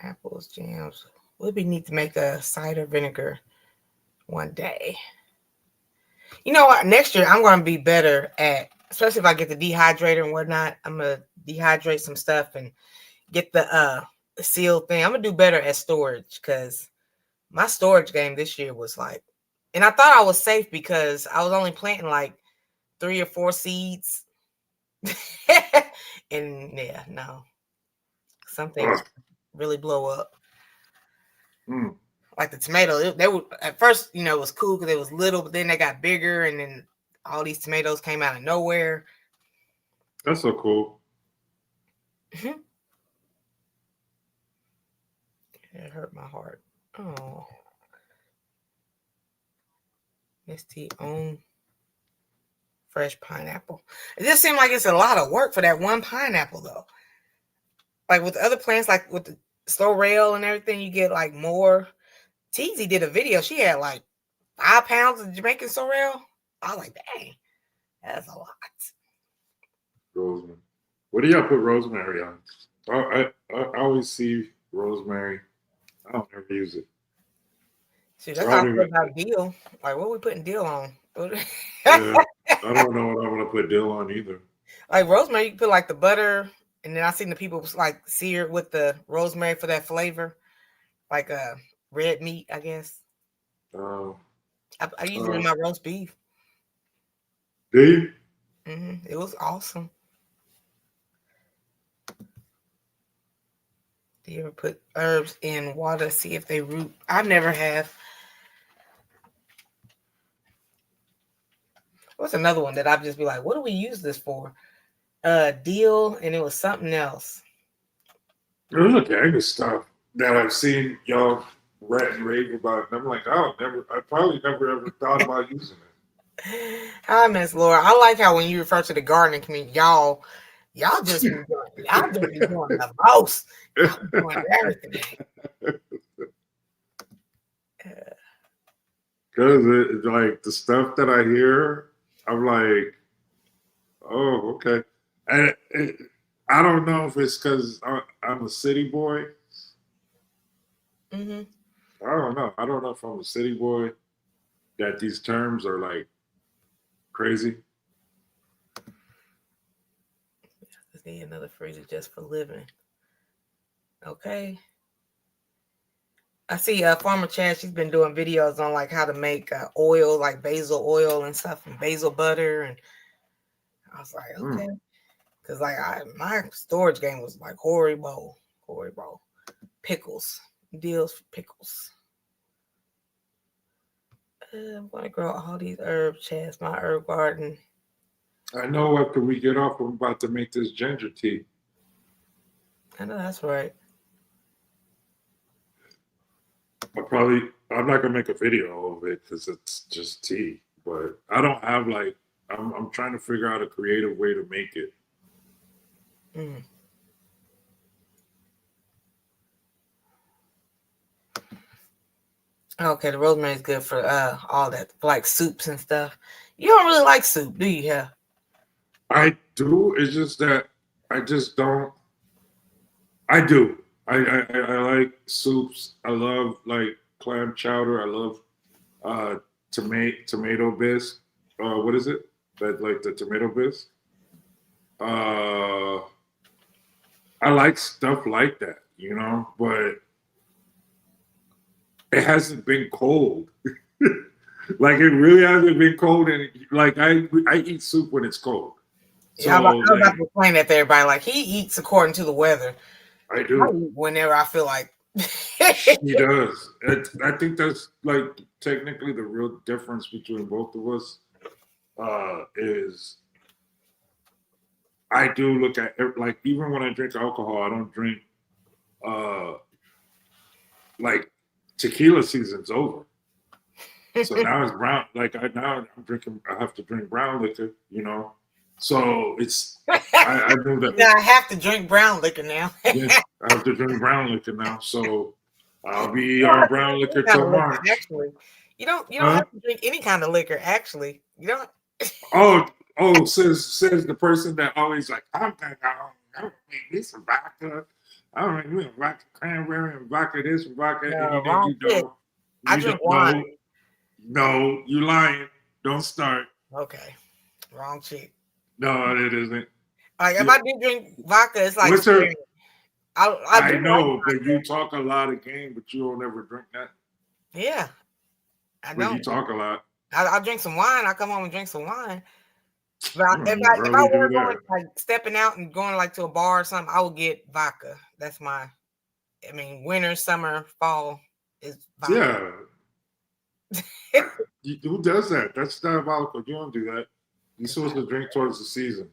B: Apples, jams. Would be neat to make a cider vinegar one day. You know what? Next year I'm going to be better at, especially if I get the dehydrator and whatnot. I'm going to dehydrate some stuff and get the sealed thing. I'm going to do better at storage because my storage game this year was like, and I thought I was safe because I was only planting like 3 or 4 seeds. And yeah, no, some things really blow up. Like the tomato, they were at first, you know, it was cool because it was little, but then they got bigger, and then all these tomatoes came out of nowhere.
A: That's so cool.
B: It hurt my heart. Oh, Miss T on fresh pineapple. It just seemed like it's a lot of work for that one pineapple, though. Like with other plants, like with the sorrel and everything, you get like more. Teasy did a video. She had like 5 pounds of Jamaican sorrel. I was like, dang, that's a lot.
A: Rosemary. What do y'all put rosemary on? I always see rosemary. I don't ever use it.
B: See, that's how I feel about dill. Like, what are we putting dill on?
A: Yeah, I don't know what I want to put dill on either.
B: Like rosemary, you can put like the butter, and then I seen the people like sear with the rosemary for that flavor, like red meat, I guess. I use it in my roast beef.
A: Do you?
B: It was awesome. Do you ever put herbs in water, see if they root? I never have. What's another one that I'd just be like, what do we use this for? Dill, and it was something else.
A: There's a gang of stuff that I've seen y'all rant and rave about, and I'm like, I probably never ever thought about using it.
B: Hi, Miss Laura. I like how when you refer to the gardening community, y'all just be doing the most. Y'all be doing everything.
A: Because like the stuff that I hear, I'm like, oh, okay. And I don't know if it's because I'm a city boy. I don't know. I don't know if I'm a city boy that these terms are like crazy.
B: Just need another freezer just for living. Okay. I see Farmer Chad, she's been doing videos on like how to make oil, like basil oil and stuff, and basil butter. And I was like, okay. Because like my storage game was like horrible. Pickles. Deals for pickles. I'm going to grow all these herb chests, my herb garden.
A: I know after we get off, I'm about to make this ginger tea.
B: I know that's right.
A: I'm not gonna make a video of it because it's just tea. But I don't have like I'm trying to figure out a creative way to make it.
B: Okay, the rosemary is good for all that, like soups and stuff. You don't really like soup, do you? Yeah.
A: I do. It's just that I just don't. I do. I like soups. I love like clam chowder. I love tomato bisque. What is it? That like the tomato bisque. I like stuff like that, you know, but it hasn't been cold. Like it really hasn't been cold, and like I eat soup when it's cold. So,
B: yeah, I'm about to explain that to everybody. Like he eats according to the weather.
A: I do.
B: I eat whenever I feel like.
A: He does. I think that's like technically the real difference between both of us. Is I do look at like even when I drink alcohol, I don't drink like tequila season's over. So now it's brown. Like now I'm drinking. I have to drink brown liquor. You know. So it's I know that.
B: Yeah, I have to drink brown liquor now.
A: Yes, I have to drink brown liquor now. So I'll be on brown liquor till March.
B: Actually, you don't have to drink any kind of liquor. Actually, you don't.
A: Says the person that always like I'm gonna make me some vodka. I don't know, you want vodka cranberry and vodka this and vodka
B: No,
A: anything
B: wrong
A: you
B: shit.
A: don't.
B: I
A: You
B: drink
A: don't
B: wine.
A: know. No, you lying. Don't start.
B: Okay, wrong shit.
A: No, it isn't.
B: Like if I do drink vodka, it's like
A: What's her?
B: sparing. I
A: I
B: do
A: know,
B: like
A: but you talk a lot of game, but you don't ever drink that.
B: yeah. I
A: But you
B: don't.
A: talk a lot.
B: I drink some wine. I come home and drink some wine. But
A: You don't even
B: if I
A: rarely do
B: were going
A: that.
B: like stepping out and going like to a bar or something, I would get vodka. That's my. I mean, winter, summer, fall is vodka.
A: Yeah. Who does that? That's diabolical. You don't do that. You're supposed to drink towards the season.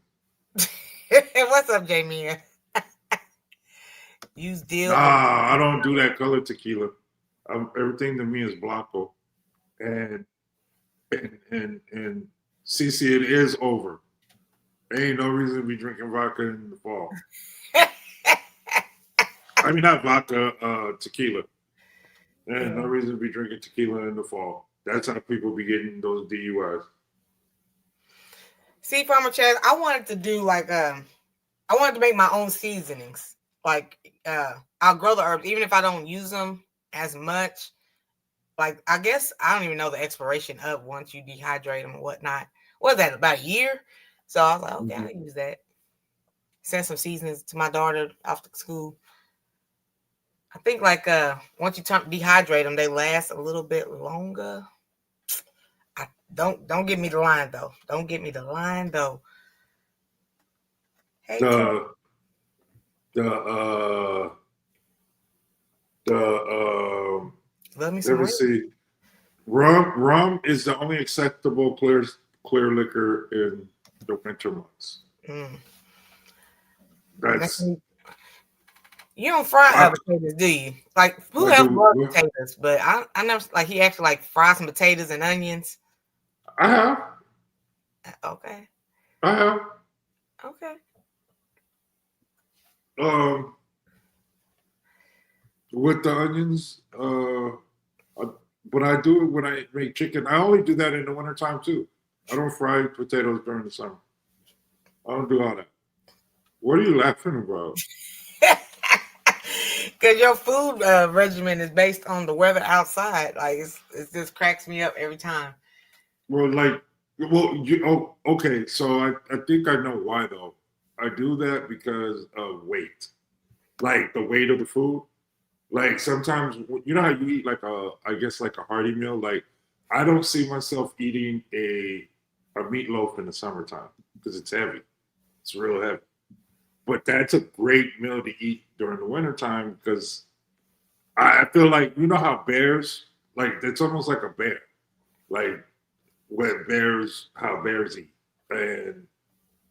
B: What's up, Jamie? Use deal.
A: Nah, I don't do that color tequila. Everything to me is blanco, and and CC, it is over. There ain't no reason to be drinking vodka in the fall. I mean, not vodka, tequila. There ain't no reason to be drinking tequila in the fall. That's how people be getting those DUIs.
B: See, Farmer Chaz, I wanted to do like I wanted to make my own seasonings. Like I'll grow the herbs, even if I don't use them as much. Like I guess I don't even know the expiration of once you dehydrate them and whatnot. What is that, about a year? So I was like, okay, I'll use that. Send some seasonings to my daughter after school. I think like once you dehydrate them, they last a little bit longer. Don't give me the line though. Don't get me the line though. Hey,
A: The the
B: love me
A: let
B: some
A: me see. Rum is the only acceptable clear liquor in the winter months. That's
B: you don't fry potatoes, do you? Like who else loves potatoes? But I never like he actually like fry some potatoes and onions.
A: I have.
B: Okay.
A: I have.
B: Okay.
A: With the onions, but I do it when I make chicken. I only do that in the wintertime too. I don't fry potatoes during the summer. I don't do all that. What are you laughing about?
B: Because your food regimen is based on the weather outside. Like it just cracks me up every time.
A: Well, okay. So I think I know why though. I do that because of weight, like the weight of the food. Like sometimes you know how you eat like I guess like a hearty meal. Like I don't see myself eating a meatloaf in the summertime because it's heavy. It's real heavy. But that's a great meal to eat during the wintertime because I feel like you know how bears like it's almost like a bear. Like how bears eat. And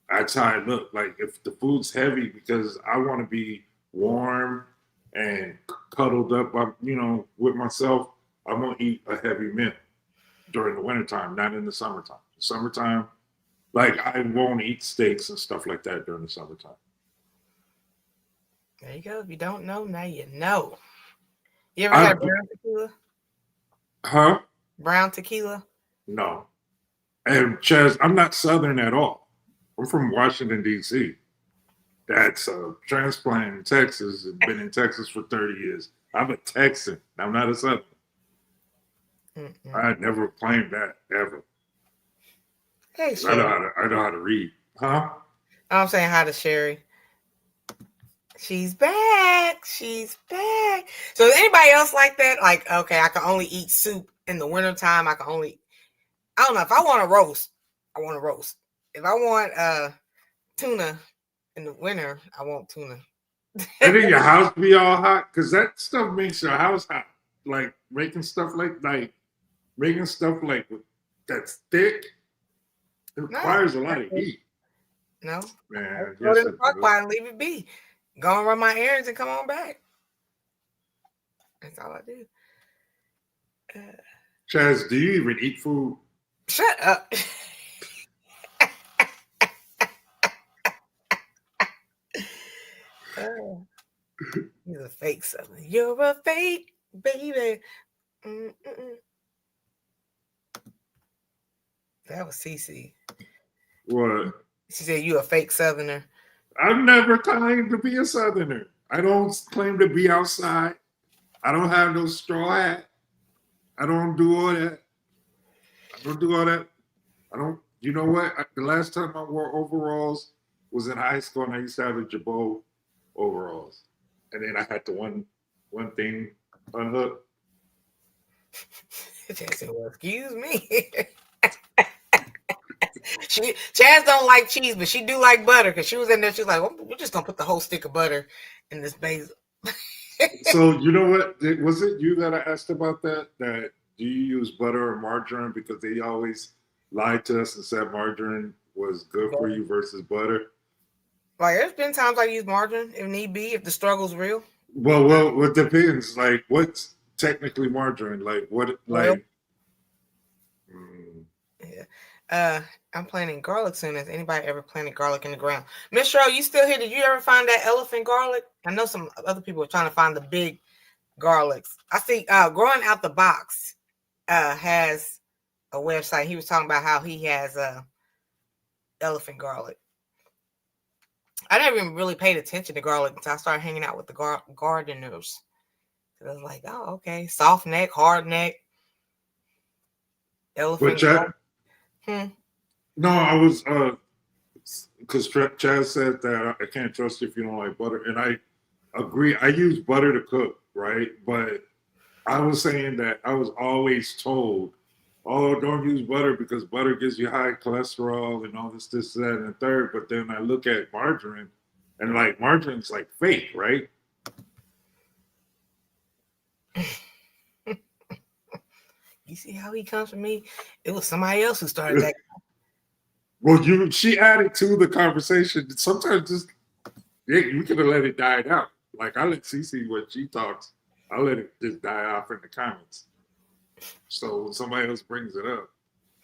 A: that's how I look. Like if the food's heavy because I want to be warm and cuddled up, with myself, I'm gonna eat a heavy meal during the wintertime, not in the summertime. Summertime, like I won't eat steaks and stuff like that during the summertime.
B: There you go. If you don't know, now you know. You ever had brown tequila?
A: Huh?
B: Brown tequila?
A: No. And Chaz, I'm not Southern at all. I'm from Washington, D.C. That's a transplant in Texas and been in Texas for 30 years. I'm a Texan. I'm not a Southern. I never claimed that ever.
B: Hey,
A: I know
B: Sherry.
A: I know how to read. Huh?
B: I'm saying hi to Sherry. She's back. She's back. So is anybody else like that? Like, okay, I can only eat soup in the wintertime. I don't know. If I want a roast, I want a roast. If I want tuna in the winter, I want tuna.
A: And then your house be all hot because that stuff makes your house hot. Like making stuff like that's thick. It requires a lot of heat.
B: No,
A: Man,
B: go to the park by and leave it be. Go and run my errands and come on back. That's all I do.
A: Chaz, do you even eat food?
B: Shut up. He's a fake Southern. You're a fake baby. That was Cece.
A: What?
B: She said you a fake Southerner.
A: I've never claimed to be a Southerner. I don't claim to be outside. I don't have no straw hat. I don't do all that. I don't do all that. I don't. You know what? The last time I wore overalls was in high school, and I used to have a Jabot overalls, and then I had the one thing unhooked.
B: Chaz said, well, excuse me. Chaz don't like cheese, but she do like butter because she was in there. She's like, well, we're just gonna put the whole stick of butter in this basil.
A: So you know what? Was it you that I asked about that? That do you use butter or margarine? Because they always lied to us and said margarine was good for you versus butter.
B: Like, there's been times I use margarine if need be, if the struggle's real.
A: Well, it depends. Like, what's technically margarine? Like, what?
B: Oil.
A: Like, mm,
B: Yeah. I'm planting garlic soon. Has anybody ever planted garlic in the ground? Miss Cheryl, you still here? Did you ever find that elephant garlic? I know some other people are trying to find the big garlics. I see growing out the box has a website. He was talking about how he has elephant garlic. I never even really paid attention to garlic until I started hanging out with the gardeners. So I was like, oh, okay. Soft neck, hard neck,
A: but
B: elephant
A: Chad,
B: garlic.
A: no, I was because Chad said that I can't trust you if you don't like butter, and I agree. I use butter to cook, right? But I was saying that I was always told, oh, don't use butter because butter gives you high cholesterol and all this, that, and the third. But then I look at margarine, and like margarine's like fake, right?
B: You see how he comes from me? It was somebody else who started that.
A: Well, she added to the conversation. Sometimes just we could have let it die out. Like I let Cece when she talks, I let it just die off in the comments. So when somebody else brings it up,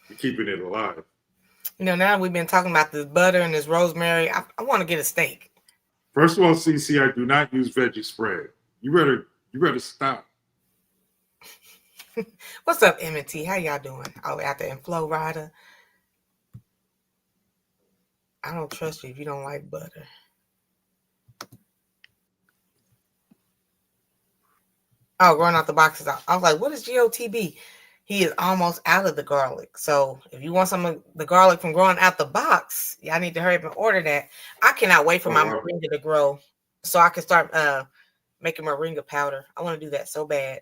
A: you're keeping it alive.
B: You know, now we've been talking about this butter and this rosemary. I want to get a steak.
A: First of all, Cece, I do not use veggie spread. You better stop.
B: What's up, M&T? How y'all doing? Oh, out there in Florida. I don't trust you if you don't like butter. Oh, growing out the boxes. I was like, what is GOTB? He is almost out of the garlic. So if you want some of the garlic from growing out the box, y'all need to hurry up and order that. I cannot wait for my moringa to grow so I can start making moringa powder. I want to do that so bad.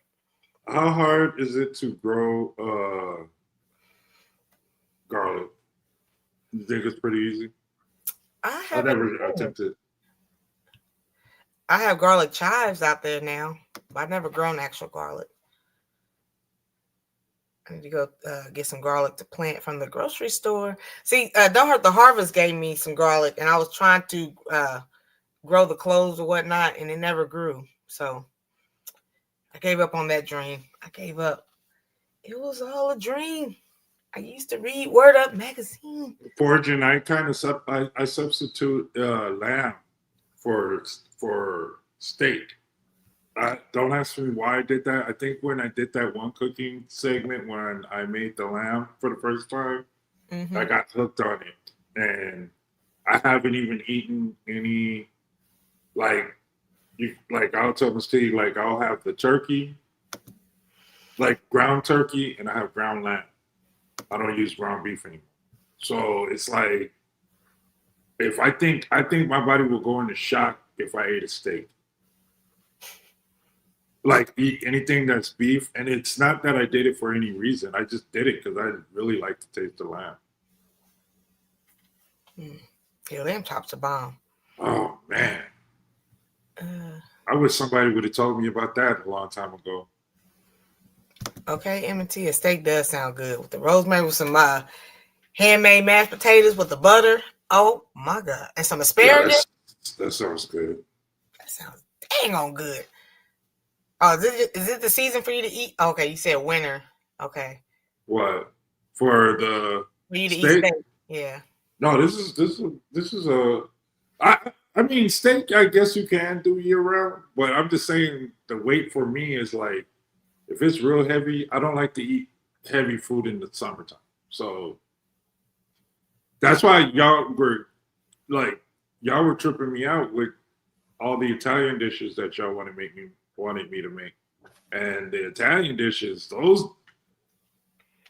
A: How hard is it to grow garlic? You think it's pretty easy? I never attempted.
B: I have garlic chives out there now, but I've never grown actual garlic. I need to go get some garlic to plant from the grocery store. See, Don't Hurt the Harvest gave me some garlic, and I was trying to grow the cloves or whatnot, and it never grew. So I gave up on that dream. I gave up. It was all a dream. I used to read Word Up magazine.
A: Foraging, I kind of I substitute lamb for steak. Don't ask me why I did that. I think when I did that one cooking segment when I made the lamb for the first time, I got hooked on it, and I haven't even eaten any like I'll tell Miss T, like I'll have the turkey, like ground turkey, and I have ground lamb. I don't use ground beef anymore. So it's like I think my body will go into shock if I ate a steak. Like eat anything that's beef, and it's not that I did it for any reason. I just did it because I really like to taste the lamb.
B: Yeah, lamb chops are bomb.
A: Oh man, I wish somebody would have told me about that a long time ago.
B: Okay, M&T, a steak does sound good with the rosemary with some handmade mashed potatoes with the butter. Oh my god, and some asparagus.
A: Yeah, that sounds good.
B: That sounds dang on good. Oh, is it the season for you to eat? Okay, you said winter. Okay.
A: What for the
B: for you to
A: steak?
B: eat steak? Yeah.
A: No, this is a. I mean, steak. I guess you can do year round, but I'm just saying the weight for me is like if it's real heavy. I don't like to eat heavy food in the summertime, so that's why y'all were tripping me out with all the Italian dishes that y'all wanted me to make. And the Italian dishes, those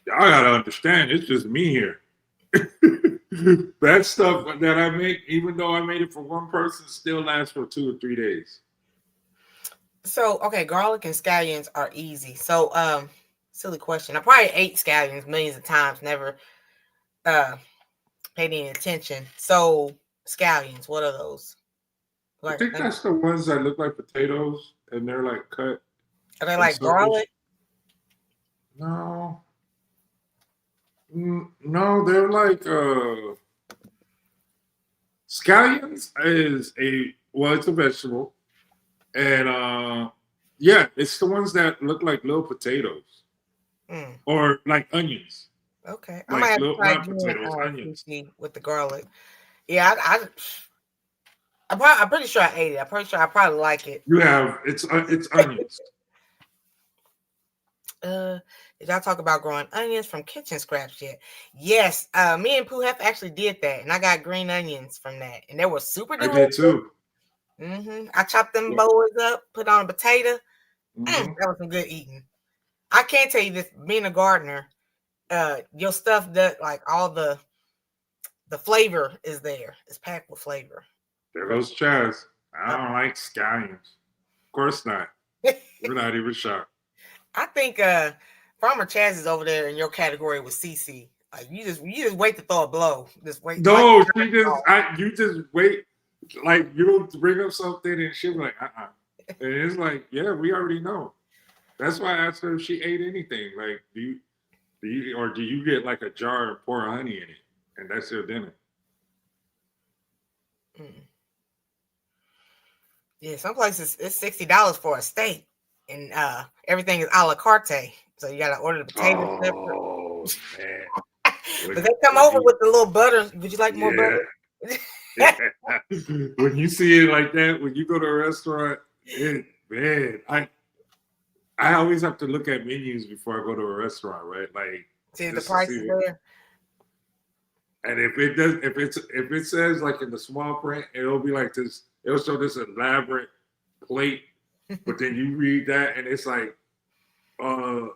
A: y'all gotta understand, it's just me here. That stuff that I make, even though I made it for one person, still lasts for 2 or 3 days.
B: So, okay, garlic and scallions are easy. So, silly question. I probably ate scallions millions of times, never paid any attention. So, scallions, what are those?
A: I
B: Like,
A: think that's the ones that look like potatoes and they're like cut
B: are they
A: in
B: like
A: circles.
B: garlic?
A: No. No, they're like scallions is it's a vegetable. And yeah, it's the ones that look like little potatoes
B: Mm,
A: or like onions.
B: okay, I might
A: Like
B: have to
A: little,
B: try
A: not
B: doing
A: potatoes, onions.
B: sushi with the garlic. Yeah, I'm pretty sure I ate it. I'm pretty sure I probably like it.
A: You have it's onions.
B: Did y'all talk about growing onions from kitchen scraps yet? Yes. Me and Pooh have actually did that, and I got green onions from that, and they were super
A: I
B: delicious.
A: did too.
B: I chopped them
A: Yeah.
B: boys up, put on a potato.
A: Mhm.
B: That was some good eating. I can't tell you this, being a gardener, your stuff that like all the flavor is there. It's packed with flavor.
A: There goes Chaz. I don't like scallions. Of course not. We're not even shocked.
B: I think Farmer Chaz is over there in your category with CC. Like you just wait to throw a blow. Just wait.
A: No, you just wait. Like you'll bring up something and she'll be like, and it's like, yeah, we already know. That's why I asked her if she ate anything. Like, do you get like a jar and pour honey in it, and that's your dinner?
B: Mm. Yeah, some places it's $60 for a steak, and everything is a la carte. So you gotta order the potatoes separate.
A: Oh man!
B: But they come over with the little butter. Would you like more butter?
A: Yeah. When you see it like that, when you go to a restaurant, man, I always have to look at menus before I go to a restaurant, right? Like,
B: See the price is there.
A: And if it says like in the small print, it'll be like this. It'll show this elaborate plate, but then you read that and it's like the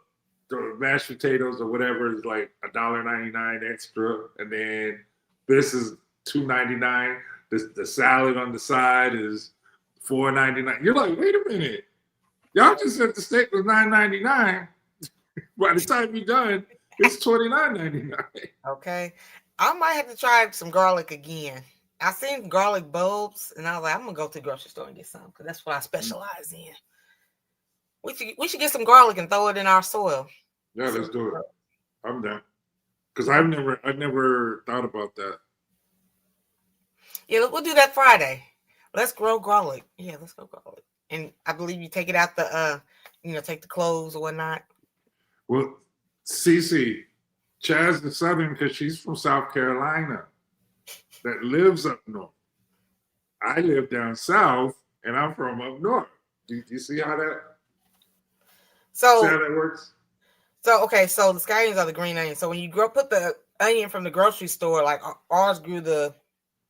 A: mashed potatoes or whatever is like $1.99 extra, and then this is $2.99. The salad on the side is $4.99. You're like, wait a minute, y'all just said the steak was $9.99. By the time you're done, it's $29.99.
B: Okay, I might have to try some garlic again. I seen garlic bulbs, and I was like, I'm gonna go to the grocery store and get some because that's what I specialize in. We should get some garlic and throw it in our soil.
A: Yeah, let's do it. I'm down. Because I've never thought about that.
B: Yeah, we'll do that Friday. Let's grow garlic. Yeah, let's grow garlic. And I believe you take it out the take the cloves or whatnot.
A: Well, Cece, Chaz is Southern because she's from South Carolina that lives up north. I live down south and I'm from up north. Do you see how that works?
B: So okay, so the scallions are the green onions. So when you put the onion from the grocery store, like ours grew the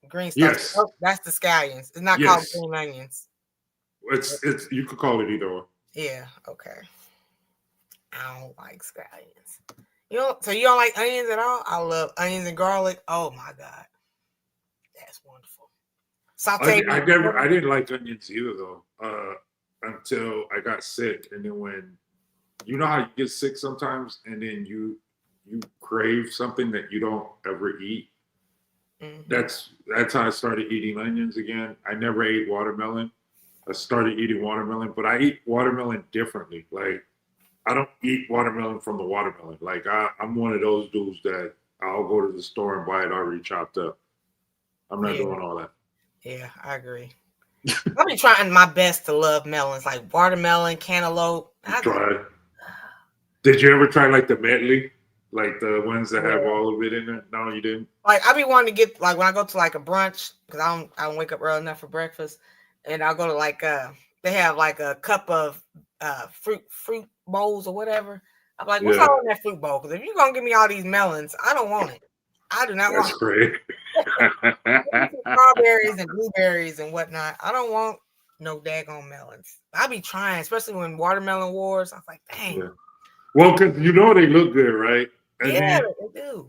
B: green stuff.
A: Yes.
B: That's the scallions. It's not called green onions.
A: It's you could call it either or.
B: Yeah, okay. I don't like scallions. So you don't like onions at all? I love onions and garlic. Oh my God. That's wonderful.
A: I didn't like onions either though. Until I got sick. And then when you know how you get sick sometimes and then you crave something that you don't ever eat. Mm-hmm. That's how I started eating onions again. I never ate watermelon. I started eating watermelon, but I eat watermelon differently. Like I don't eat watermelon from the watermelon. Like I'm one of those dudes that I'll go to the store and buy it already chopped up. I'm not doing all that.
B: Yeah, I agree. I've been trying my best to love melons, like watermelon, cantaloupe.
A: Did you ever try like the medley? Like the ones that have all of it in it? No, you didn't?
B: Like I be wanting to get like when I go to like a brunch, because I don't wake up early enough for breakfast. And I'll go to like they have like a cup of fruit bowls or whatever. I'm like, what's all in that fruit bowl? Because if you're gonna give me all these melons, I don't want it. I do not want
A: it. That's great.
B: Strawberries and blueberries and whatnot. I don't want no daggone melons. I be trying, especially when watermelon wars. I was like, dang.
A: Yeah. Well, because you know they look good, right? And
B: Yeah,
A: then
B: they do.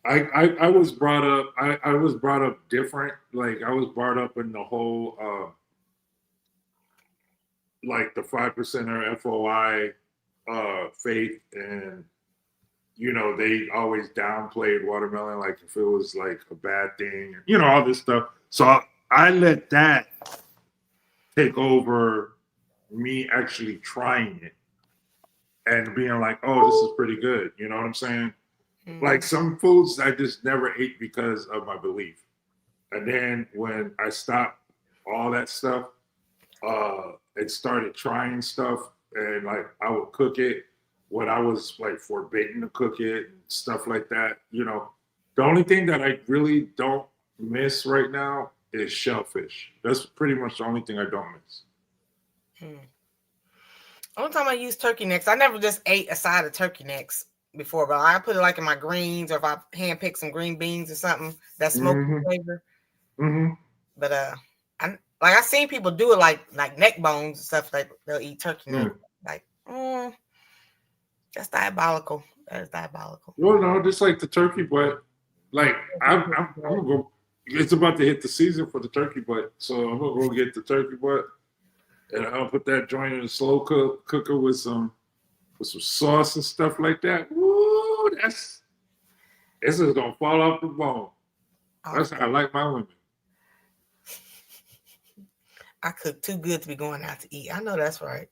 A: I was brought up. I was brought up different. Like I was brought up in the whole like the 5% FOI faith, and you know they always downplayed watermelon like if it was like a bad thing, you know, all this stuff. So I let that take over me actually trying it and being like, oh, this is pretty good. You know what I'm saying? Like some foods I just never ate because of my belief. And then when I stopped all that stuff, and started trying stuff, and like I would cook it when I was like forbidden to cook it and stuff like that. You know, the only thing that I really don't miss right now is shellfish. That's pretty much the only thing I don't miss.
B: Only time I use turkey necks, I never just ate a side of turkey necks before, but I put it like in my greens, or if I hand pick some green beans or something that smoky flavor. But I seen people do it like neck bones and stuff, like they'll eat turkey necks. Like, that's diabolical. That is diabolical.
A: Well, no, just like the turkey butt. Like I'm gonna go. It's about to hit the season for the turkey butt, so I'm gonna go get the turkey butt, and I'll put that joint in a slow cooker with some sauce and stuff like that. Woo, this is gonna fall off the bone. That's how I like my women.
B: I cook too good to be going out to eat. I know that's right.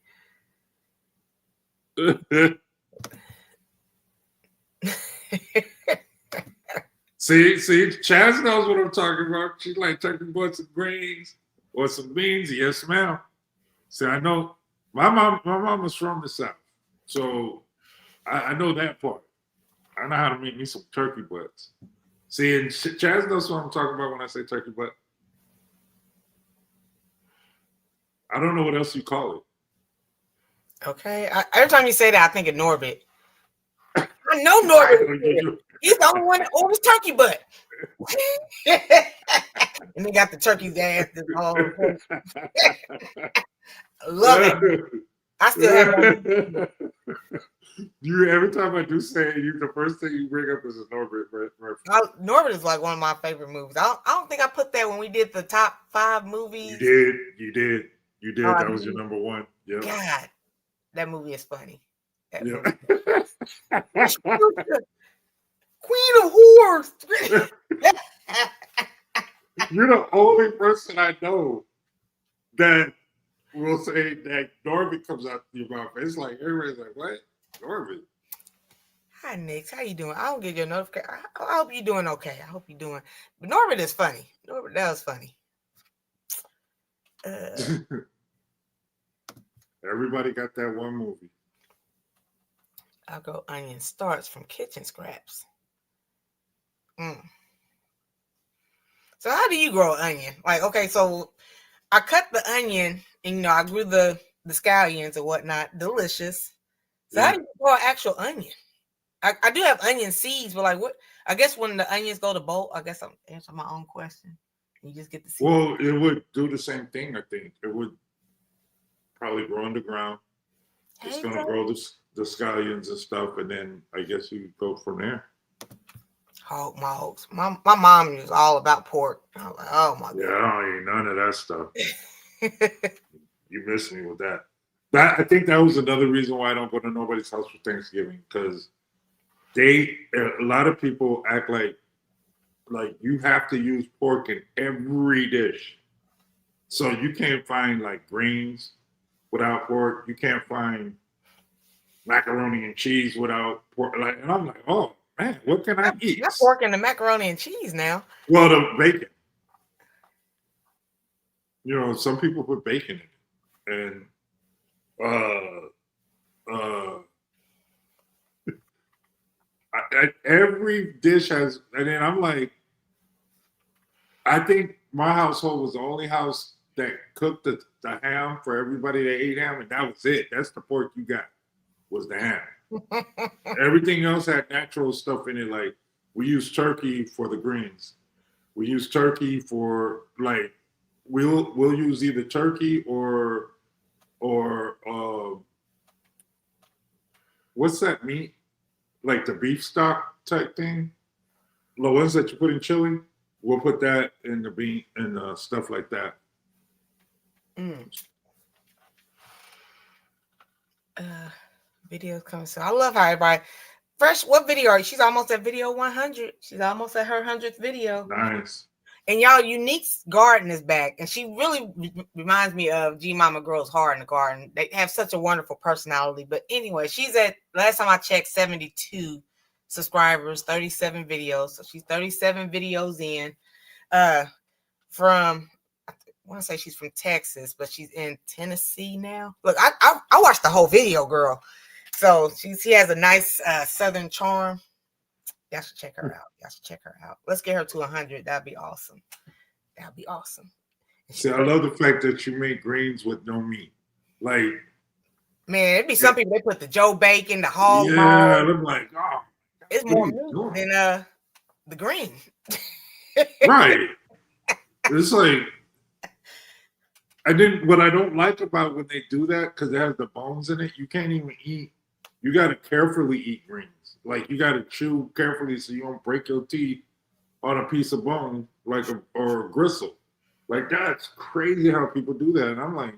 A: see, Chaz knows what I'm talking about. She like turkey butts and greens or some beans. Yes, ma'am. See, I know my mom was from the South, so I know that part. I know how to make me some turkey butts. See, and Chaz knows what I'm talking about when I say turkey butt. I don't know what else you call it.
B: Okay. Every time you say that, I think of Norbit. I know Norbit. He's the only one that orders turkey butt. And they got the turkey's ass. I love it. I still have that.
A: You every time I do say it, the first thing you bring up is a Norbit reference.
B: Norbit is like one of my favorite movies. I don't think I put that when we did the top 5 movies.
A: You did. That was your number one. Yeah.
B: God, that movie is funny.
A: Yeah.
B: Queen of Whores.
A: You're the only person I know that will say that Norbit comes out your mouth. It's like everybody's like, what? Norbit.
B: Hi, Nix. How you doing? I don't get your notification. I hope you're doing okay. I hope you're doing. But Norbit is funny. Norbit, that was funny.
A: Everybody got that one movie.
B: I'll go onion starts from kitchen scraps. So how do you grow an onion? Like, okay, so I cut the onion and I grew the scallions or whatnot. Delicious. So how do you grow an actual onion? I do have onion seeds, but like what? I guess when the onions go to bolt, I guess I'm answering my own question. You just get the seeds.
A: Well, it would do the same thing, I think. It would probably grow underground. It's going to grow the scallions and stuff, and then I guess you go from there.
B: Hog mogs. My mom is all about pork. I'm like, oh my god.
A: Yeah, I don't eat none of that stuff. You missed me with that. I think that was another reason why I don't go to nobody's house for Thanksgiving, because a lot of people act like you have to use pork in every dish. So you can't find like greens without pork. You can't find macaroni and cheese without pork. And I'm like, oh man, what can I eat?
B: That's pork and the macaroni and cheese now.
A: Well, the bacon. You know, some people put bacon in it, and every dish has. And then I'm like, I think my household was the only house that cooked the ham for everybody that ate ham, and that was it. That's the pork you got, was the ham. Everything else had natural stuff in it. Like we used turkey for the greens. We used turkey for like we'll use either turkey or what's that meat? Like the beef stock type thing. The ones that you put in chili, we'll put that in the bean and stuff like that.
B: Videos coming soon. I love how everybody. Fresh, what video are you? She's almost at video 100. She's almost at her 100th video.
A: Nice.
B: And y'all, Unique's garden is back. And she really reminds me of G Mama Girls Heart in the Garden. They have such a wonderful personality. But anyway, she's at, last time I checked, 72 subscribers, 37 videos. So she's 37 videos in. From, I want to say she's from Texas, but she's in Tennessee now. Look, I watched the whole video, girl. So she has a nice Southern charm. Y'all should check her out. Let's get her to 100. That'd be awesome.
A: See, I love the fact that you make greens with no meat. Like,
B: man, it'd be some people, they put the Joe Bacon, the hog bone.
A: Yeah, I'm like, oh,
B: it's more meat than the green.
A: Right. It's like, what I don't like about when they do that, because it has the bones in it, you can't even eat. You got to carefully eat greens. Like, you got to chew carefully so you don't break your teeth on a piece of bone, like or a gristle. Like, that's crazy how people do that. And I'm like,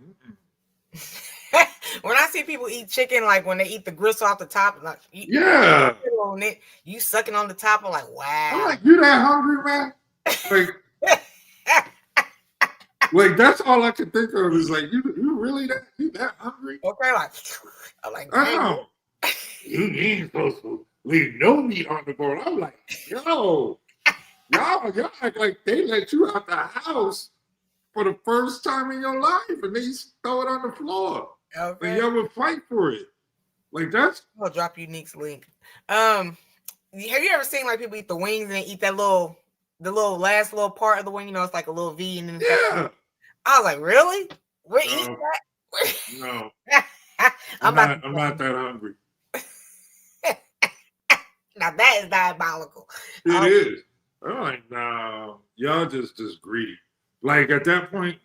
B: when I see people eat chicken, like when they eat the gristle off the top, like
A: yeah,
B: on it, you sucking on the top, I'm like, wow.
A: I'm like, you that hungry, man? Like that's all I can think of is like, you really that hungry?
B: Okay, like, I'm like,
A: oh, you ain't supposed to leave no meat on the board. I'm like, yo, y'all act like they let you out the house for the first time in your life, and they throw it on the floor. Okay. And y'all would fight for it. Like that's.
B: I'll drop Unique's link. Have you ever seen like people eat the wings and they eat that the last little part of the wing? You know, it's like a little V and then.
A: Yeah.
B: I was like, really? We're eating that?
A: No. I'm not that hungry.
B: Now that is diabolical.
A: It is. I'm like, no, y'all just greedy. Like at that point,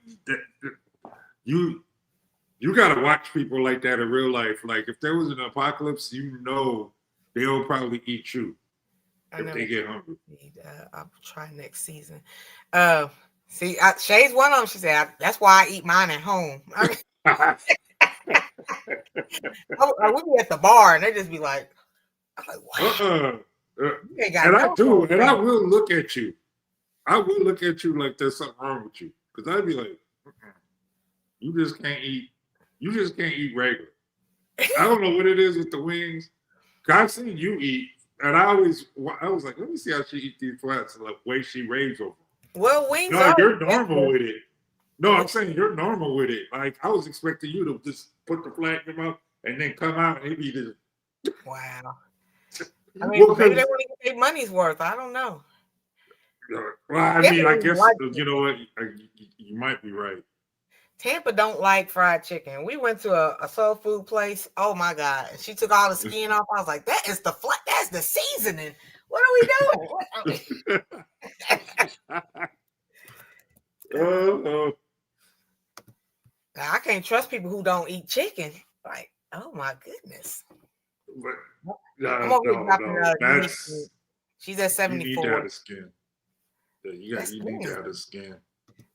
A: you got to watch people like that in real life. Like if there was an apocalypse, you know they'll probably eat you if they get hungry.
B: I'll try next season. See, Shay's one of them. She said, "That's why I eat mine at home." We be at the bar and they just be like, "Wow."
A: And I do, and I will look at you. I will look at you like there's something wrong with you, because I'd be like, "You just can't eat. You just can't eat regular." I don't know what it is with the wings. I've seen you eat, and I was like, "Let me see how she eats these flats." And the way she raves over.
B: Well, wings.
A: No, you're normal with it. No, I'm saying you're normal with it. Like I was expecting you to just put the flat in your mouth and then come out and be just.
B: Wow. I mean, maybe they want to get their money's worth. I don't know.
A: Well, I mean, I guess you know what, you might be right.
B: Tampa don't like fried chicken. We went to a soul food place. Oh my God! She took all the skin off. I was like, "That is the flat. That's the seasoning. What are we doing?" I can't trust people who don't eat chicken. Like, oh my goodness.
A: But, no,
B: she's at 74.
A: You need to have the skin. You need to have the skin.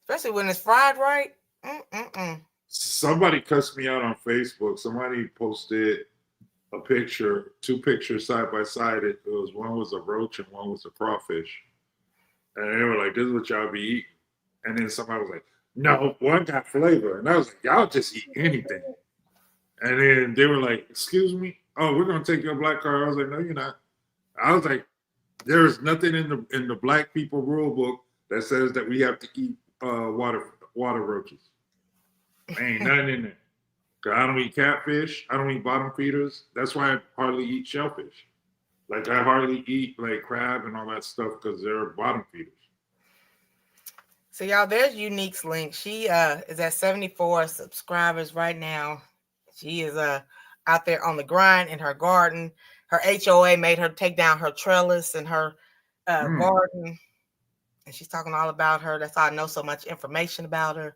B: Especially when it's fried right.
A: Somebody cussed me out on Facebook. Somebody posted a picture, 2 pictures side by side. It was one was a roach and one was a crawfish. And they were like, "This is what y'all be eating." And then somebody was like, "No, one got flavor." And I was like, "Y'all just eat anything." And then they were like, "Excuse me? Oh, we're gonna take your black card." I was like, "No, you're not." I was like, "There's nothing in the black people rule book that says that we have to eat water roaches. Ain't nothing in there. 'Cause I don't eat catfish. I don't eat bottom feeders. That's why I hardly eat shellfish. Like I hardly eat like crab and all that stuff because they're bottom feeders."
B: So y'all, there's Unique's link. She is at 74 subscribers right now. She is out there on the grind in her garden. Her HOA made her take down her trellis in her garden. and she's talking all about her. That's how I know so much information about her.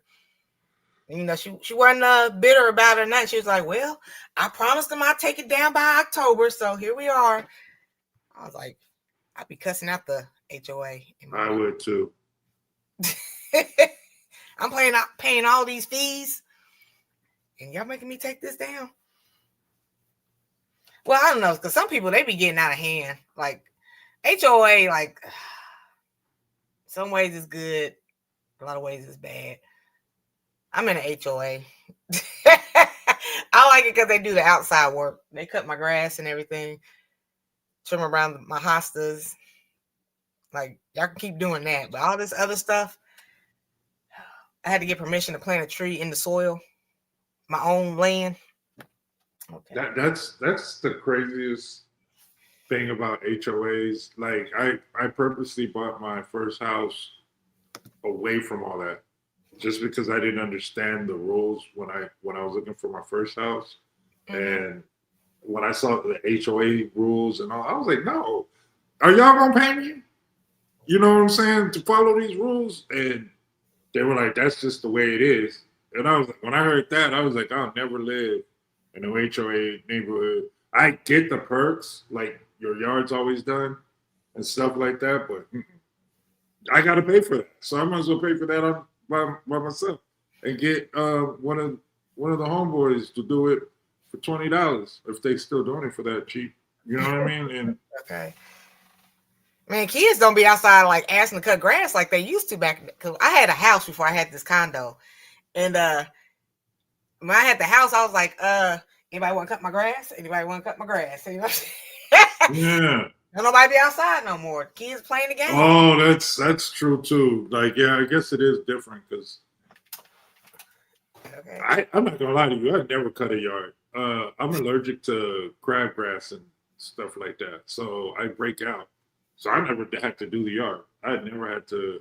B: And, she wasn't bitter about it or nothing. She was like, well, I promised them I'd take it down by October, so here we are. I was like, I'd be cussing out the HOA.
A: I would too.
B: I'm paying all these fees, and y'all making me take this down. Well, I don't know, because some people, they be getting out of hand. Like, HOA, like, some ways it's good, a lot of ways it's bad. I'm in an HOA. I like it because they do the outside work. They cut my grass and everything, trim around my hostas. Like, y'all can keep doing that. But all this other stuff, I had to get permission to plant a tree in the soil, my own land.
A: Okay. That's the craziest thing about HOAs. Like, I purposely bought my first house away from all that, just because I didn't understand the rules when I was looking for my first house. Mm-hmm. And when I saw the HOA rules and all, I was like, no, are y'all gonna pay me? You know what I'm saying? To follow these rules? And they were like, that's just the way it is. And I was like, when I heard that, I was like, I'll never live in an HOA neighborhood. I get the perks, like your yard's always done and stuff like that, but I got to pay for that. So I might as well pay for that by myself and get one of the homeboys to do it for $20 if they still doing it for that cheap. You know what I mean? And
B: okay. Man, kids don't be outside like asking to cut grass like they used to back. Because I had a house before I had this condo, and when I had the house, I was like, anybody want to cut my grass? Anybody want to cut my grass?
A: Yeah.
B: Don't nobody be outside no more. Kids playing the game.
A: Oh, that's true too. Like, yeah, I guess it is different because okay. I'm not gonna lie to you. I never cut a yard. I'm allergic to crabgrass and stuff like that, so I break out. So I never had to do the yard. I never had to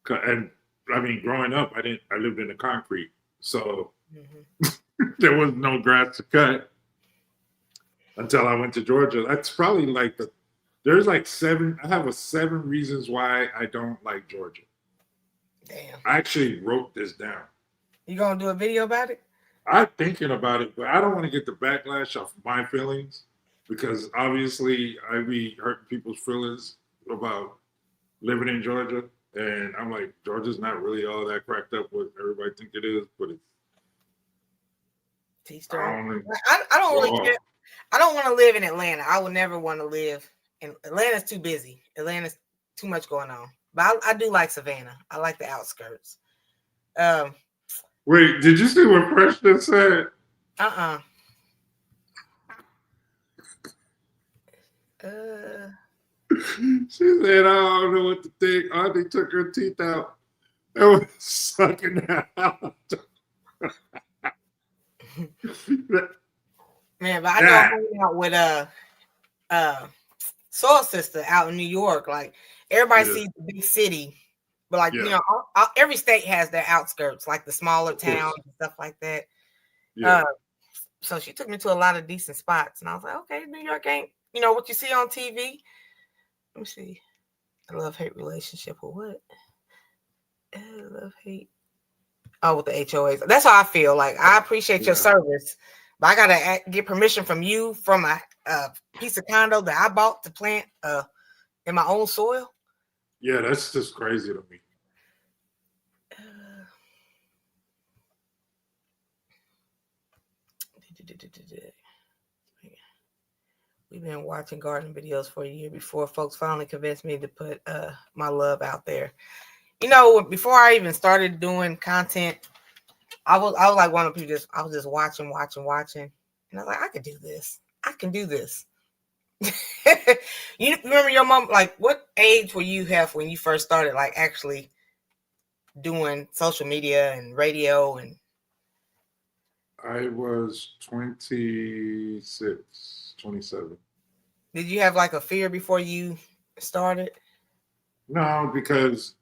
A: cut. And I mean, growing up, I lived in the concrete, so there was no grass to cut until I went to Georgia. That's probably like there's like 7. I have 7 reasons why I don't like Georgia.
B: Damn.
A: I actually wrote this down.
B: You gonna do a video about it?
A: I'm thinking about it, but I don't want to get the backlash of my feelings because obviously I be hurting people's feelings about living in Georgia. And I'm like, Georgia's not really all that cracked up what everybody think it is, but it's
B: I don't really care. I don't want to live in Atlanta. I would never want to live in Atlanta's too busy. Atlanta's too much going on. But I do like Savannah. I like the outskirts.
A: Wait, did you see what Preston said? She said, I don't know what to think. Auntie took her teeth out and was sucking out.
B: Man, but I know I'm hanging out with Soul Sister out in New York. Like, everybody sees the big city, but like, you know, every state has their outskirts, like the smaller towns and stuff like that. Yeah. So she took me to a lot of decent spots, and I was like, okay, New York ain't, you know, what you see on TV. Let me see. A love-hate relationship or what? Love-hate. Oh, with the HOAs. That's how I feel. Like, I appreciate your service, but I gotta get permission from you from a piece of condo that I bought to plant in my own soil.
A: Yeah, that's just crazy to me.
B: We've been watching garden videos for a year before folks finally convinced me to put my love out there. You know, before I even started doing content, I was like one of the people I was just watching. And I was like, I can do this. I can do this. You remember your mom, like, what age were you have when you first started, like, actually doing social media and radio? And
A: I was 26. 27.
B: Did you have like a fear before you started?
A: No, because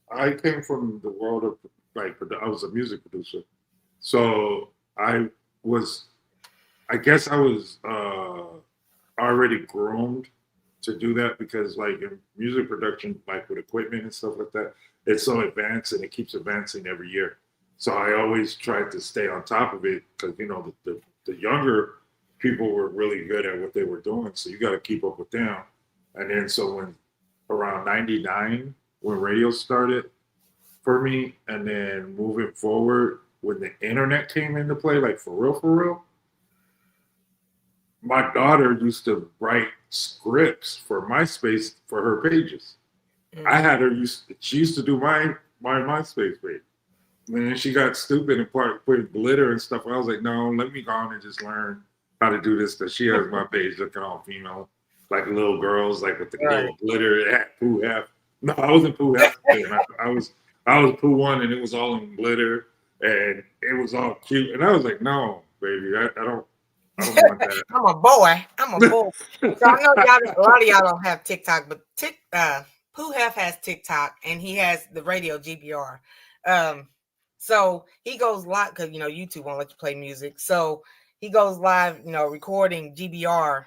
A: I came from the world of like I was a music producer, so I guess I was already groomed to do that because like in music production, like with equipment and stuff like that, it's so advanced and it keeps advancing every year. So I always try to stay on top of it because the younger people were really good at what they were doing, so you got to keep up with them. And then so when around '99 when radio started for me, and then moving forward when the internet came into play, like for real, my daughter used to write scripts for MySpace for her pages. I
B: Mm.
A: had her she used to do my MySpace page. And then she got stupid and put glitter and stuff. I was like, no, let me go on and just learn how to do this because she has my page looking all female, like little girls, like with the
B: Right.
A: little glitter hat, poo half. No, I wasn't poo half then. I was poo one and it was all in glitter and it was all cute. And I was like, no, baby, I don't want that.
B: I'm a boy. I'm a boy. So I know a lot of y'all don't have TikTok, but Pooh Hef has TikTok and he has the radio GBR. So he goes live because YouTube won't let you play music. So he goes live, recording GBR,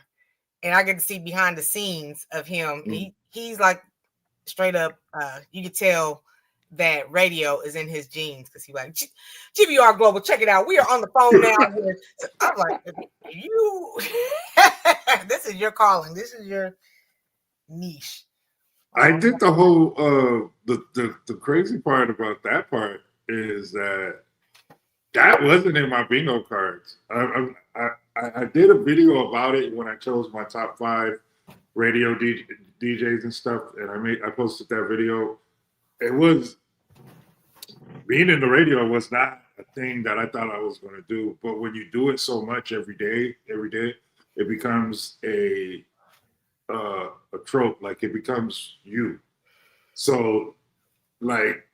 B: and I get to see behind the scenes of him. He's like straight up. You could tell that radio is in his genes because he's like GBR Global. Check it out. We are on the phone now. So I'm like, you. This is your calling. This is your niche.
A: I did the whole the crazy part about that part is that wasn't in my bingo cards. I did a video about it when I chose my top 5 radio DJs and stuff, and I posted that video. It was being in the radio was not a thing that I thought I was going to do, but when you do it so much every day, it becomes a trope. Like it becomes you. So like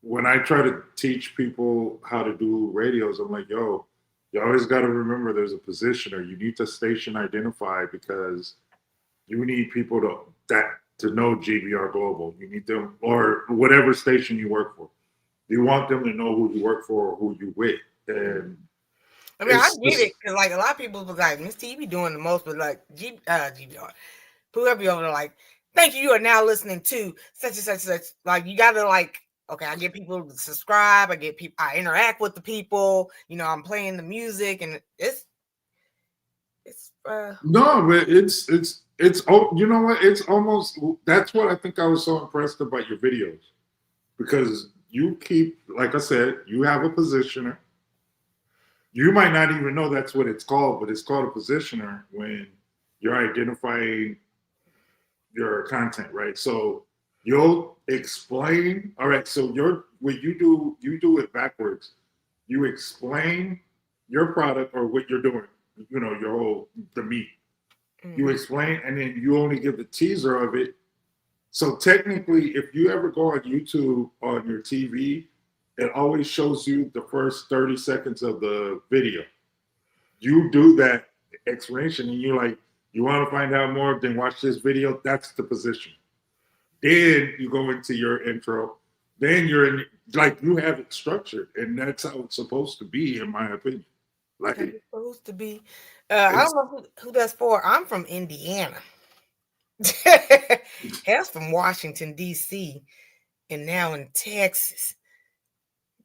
A: when I try to teach people how to do radios, I'm like, yo, you always got to remember there's a positioner. You need to station identify because you need people to know GBR Global. You need them or whatever station you work for. You want them to know who you work for or who you with. And
B: I mean, I get it because like a lot of people was like, Miss T be doing the most, but like GBR, whoever you over there, like, thank you. You are now listening to such and such and such. Like, you gotta like, okay, I get people to subscribe. I interact with the people. I'm playing the music, and it's
A: no, but it's you know what? It's almost that's what I think I was so impressed about your videos because you keep, like I said, you have a positioner. You might not even know that's what it's called, but it's called a positioner when you're identifying your content, right? So you'll explain. All right, so what you do it backwards. You explain your product or what you're doing. The meat. You explain, and then you only give the teaser of it. So technically, if you ever go on YouTube on your TV, it always shows you the first 30 seconds of the video. You do that explanation, and you want to find out more, then watch this video. That's the position. Then you go into your intro. Then you're in, like, you have it structured, and that's how it's supposed to be, in my opinion. Like
B: it's supposed to be. I don't know who that's for. I'm from Indiana. Hal's from Washington, D.C., and now in Texas.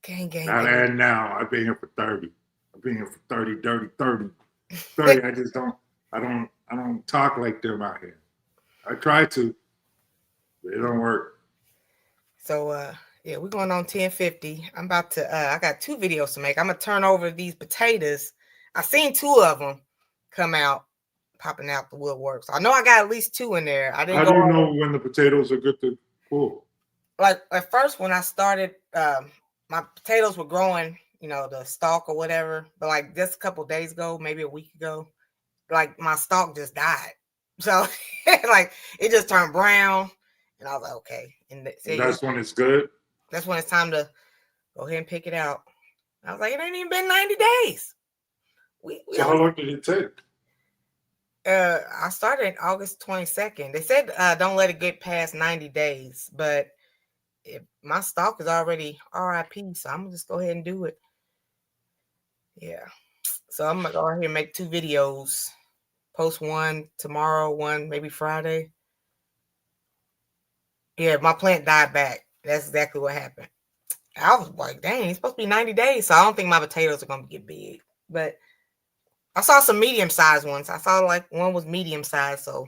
B: Gang.
A: And now I've been here for 30. I've been here for 30, dirty 30. 30, I don't talk like them out here. I try to, but it don't work.
B: So yeah, we're going on 10:50. I'm about to I got 2 videos to make. I'm gonna turn over these potatoes. I seen 2 of them come out, popping out the woodwork. So I know I got at least 2 in there. I didn't
A: How do you know when the potatoes are good to pull?
B: Like at first when I started, my potatoes were growing, the stalk or whatever. But like just a couple days ago, maybe a week ago, like my stalk just died. So like it just turned brown, and I was like, okay. And
A: that's when it's good.
B: That's when it's time to go ahead and pick it out. I was like, it ain't even been 90 days.
A: So how long did it take?
B: I started August 22nd. They said don't let it get past 90 days, but my stock is already RIP, so I'm gonna just go ahead and do it. Yeah. So I'm gonna go ahead and make 2 videos post one tomorrow, one maybe Friday. Yeah, my plant died back. That's exactly what happened. I was like, dang, it's supposed to be 90 days. So I don't think my potatoes are going to get big. But I saw some medium-sized ones. I saw like one was medium-sized. So,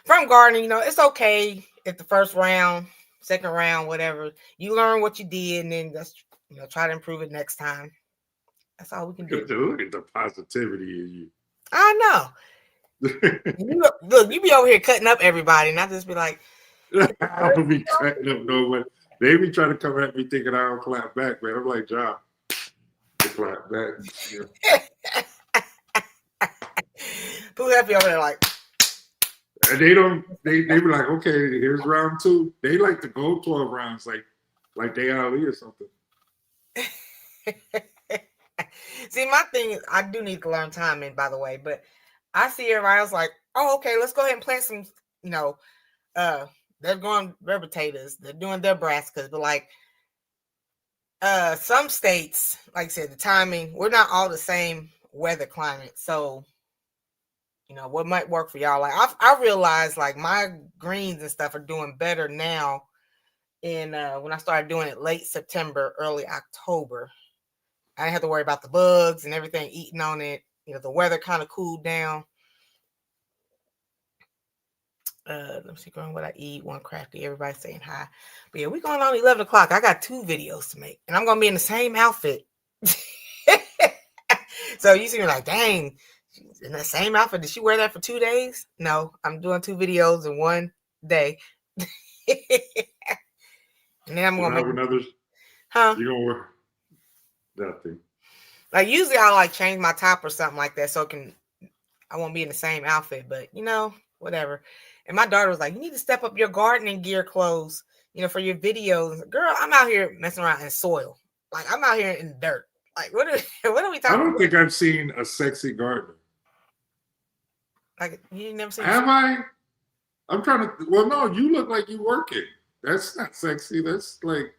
B: from gardening, it's okay if the first round, second round, whatever, you learn what you did and then just, try to improve it next time. That's all we can do.
A: Look at the positivity in you.
B: I know. Look, you be over here cutting up everybody, and I just be like,
A: I don't be cutting up no way. They be trying to come at me thinking I don't clap back, man. I'm like, John, they clap back. Yeah.
B: Who happy over there like?
A: And they be like, okay, here's round 2. They like to go 12 rounds, like they Ali or something.
B: See, my thing is, I do need to learn timing, by the way, but I see everybody else like, oh, okay, let's go ahead and plant some, they're going their potatoes, they're doing their brassicas, but like, some states, like I said, the timing, we're not all the same weather climate, so what might work for y'all. Like I realized like my greens and stuff are doing better now in when I started doing it late September, early October. I didn't have to worry about the bugs and everything eating on it. The weather kind of cooled down. Let me see what I eat. One crafty, everybody saying hi. But yeah, we're going on 11 o'clock. I got 2 videos to make, and I'm gonna be in the same outfit. So you see me like, dang, she's in the same outfit. Did she wear that for 2 days? No, I'm doing 2 videos in one day. And then I'm gonna
A: have
B: make
A: another.
B: Huh?
A: You gonna wear nothing?
B: Like usually I'll like change my top or something like that so I won't be in the same outfit, but whatever. And my daughter was like, you need to step up your gardening gear clothes, for your videos. Girl, I'm out here messing around in soil. Like I'm out here in dirt. Like what are we talking about?
A: I don't think I've seen a sexy gardener.
B: Like you never seen
A: Have I? I'm trying to. Well, no, you look like you working. That's not sexy. That's like.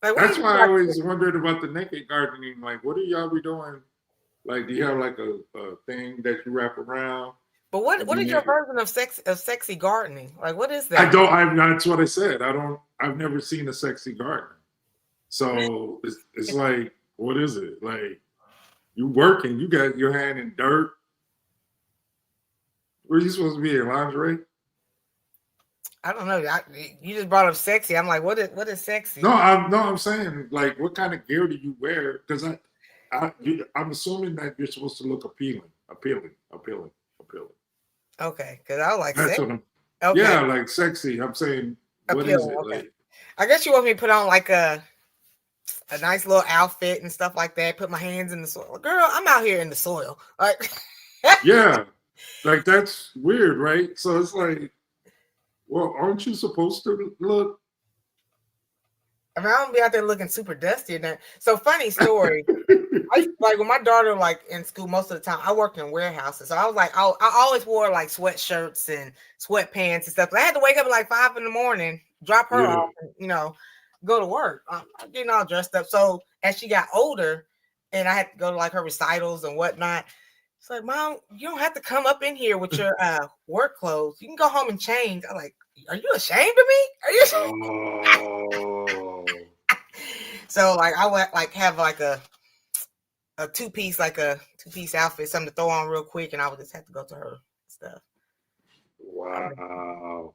A: That's why I always wondered about the naked gardening. Like, what do y'all be doing? Like, do you have like a thing that you wrap around?
B: But what is your version of sexy gardening? Like, what is that?
A: That's what I said. I've never seen a sexy garden. So it's like, what is it? Like, you working? You got your hand in dirt. Where are you supposed to be in lingerie?
B: I don't know. You just brought up sexy. I'm like, what is sexy?
A: No, I'm saying like, what kind of gear do you wear? Because I'm assuming that you're supposed to look appealing.
B: Okay, because I was like,
A: that's
B: sexy.
A: what I'm.
B: Okay.
A: Yeah, like sexy. I'm saying, what is it?
B: Okay.
A: Like,
B: I guess you want me to put on like a nice little outfit and stuff like that. Put my hands in the soil. Girl, I'm out here in the soil. Like,
A: yeah, like that's weird, right? So it's like, well, aren't you supposed to look?
B: I mean, I don't be out there looking super dusty. So funny story. Like when my daughter like in school most of the time, I worked in warehouses. So I was like, I always wore like sweatshirts and sweatpants and stuff. I had to wake up at like 5 a.m, drop her off, and, go to work. I'm getting all dressed up. So as she got older, and I had to go to like her recitals and whatnot. It's like, Mom, you don't have to come up in here with your work clothes. You can go home and change. I'm like, are you ashamed of me? Are you?
A: Oh.
B: So like I went like have like a two-piece outfit, something to throw on real quick, and I would just have to go to her stuff.
A: Wow.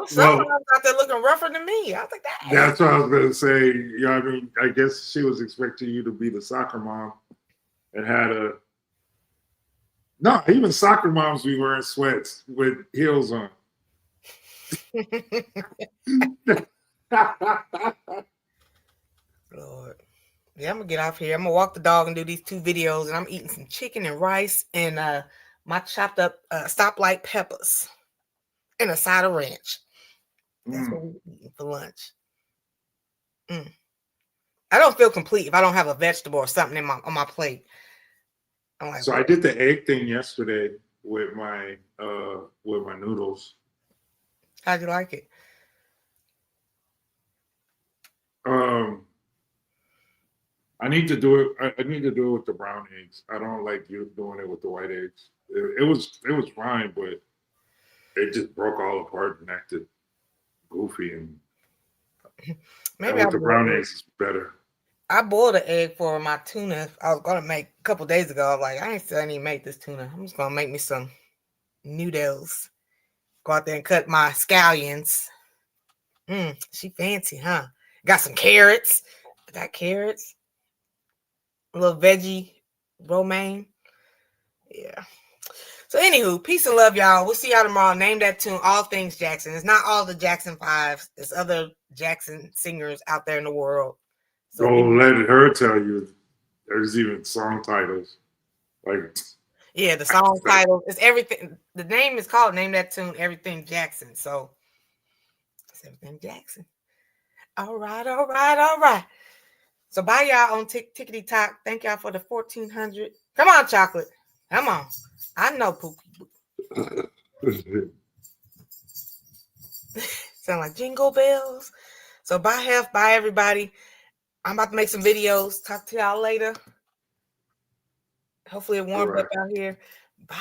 B: Someone out there looking rougher than me. I was like, that.
A: That's what I was gonna say. Yeah, I mean, I guess she was expecting you to be the soccer mom and had a. No, even soccer moms be wearing sweats with heels on.
B: Lord. Yeah, I'm gonna get off here. I'm gonna walk the dog and do these 2 videos, and I'm eating some chicken and rice and my chopped up stoplight peppers and a side of ranch. That's what we're eating for lunch. I don't feel complete if I don't have a vegetable or something on my plate. I'm like,
A: so I did the egg thing yesterday with my noodles.
B: How'd you like it?
A: I need to do it. I need to do it with the brown eggs. I don't like you doing it with the white eggs. It was fine, but it just broke all apart and acted goofy. And
B: Maybe
A: with the brown eggs, it's better.
B: I boiled an egg for my tuna. I was gonna make a couple days ago. I was like, I ain't even make this tuna. I'm just gonna make me some noodles. Go out there and cut my scallions. She fancy, huh? Got some carrots. I got carrots. A little veggie romaine. Yeah. So anywho, peace and love, y'all. We'll see y'all tomorrow. Name that tune, All Things Jackson. It's not all the Jackson Fives. There's other Jackson singers out there in the world. So
A: Don't let her tell you. There's even song titles. Like,
B: yeah, the song title is everything. The name is called Name That Tune, Everything Jackson. So it's Everything Jackson. All right. So bye y'all on Tickety Talk. Thank y'all for the 1400. Come on, chocolate. Come on. I know Pookie. Sound like jingle bells. So bye, bye everybody. I'm about to make some videos. Talk to y'all later. Hopefully it warms up out here. Bye.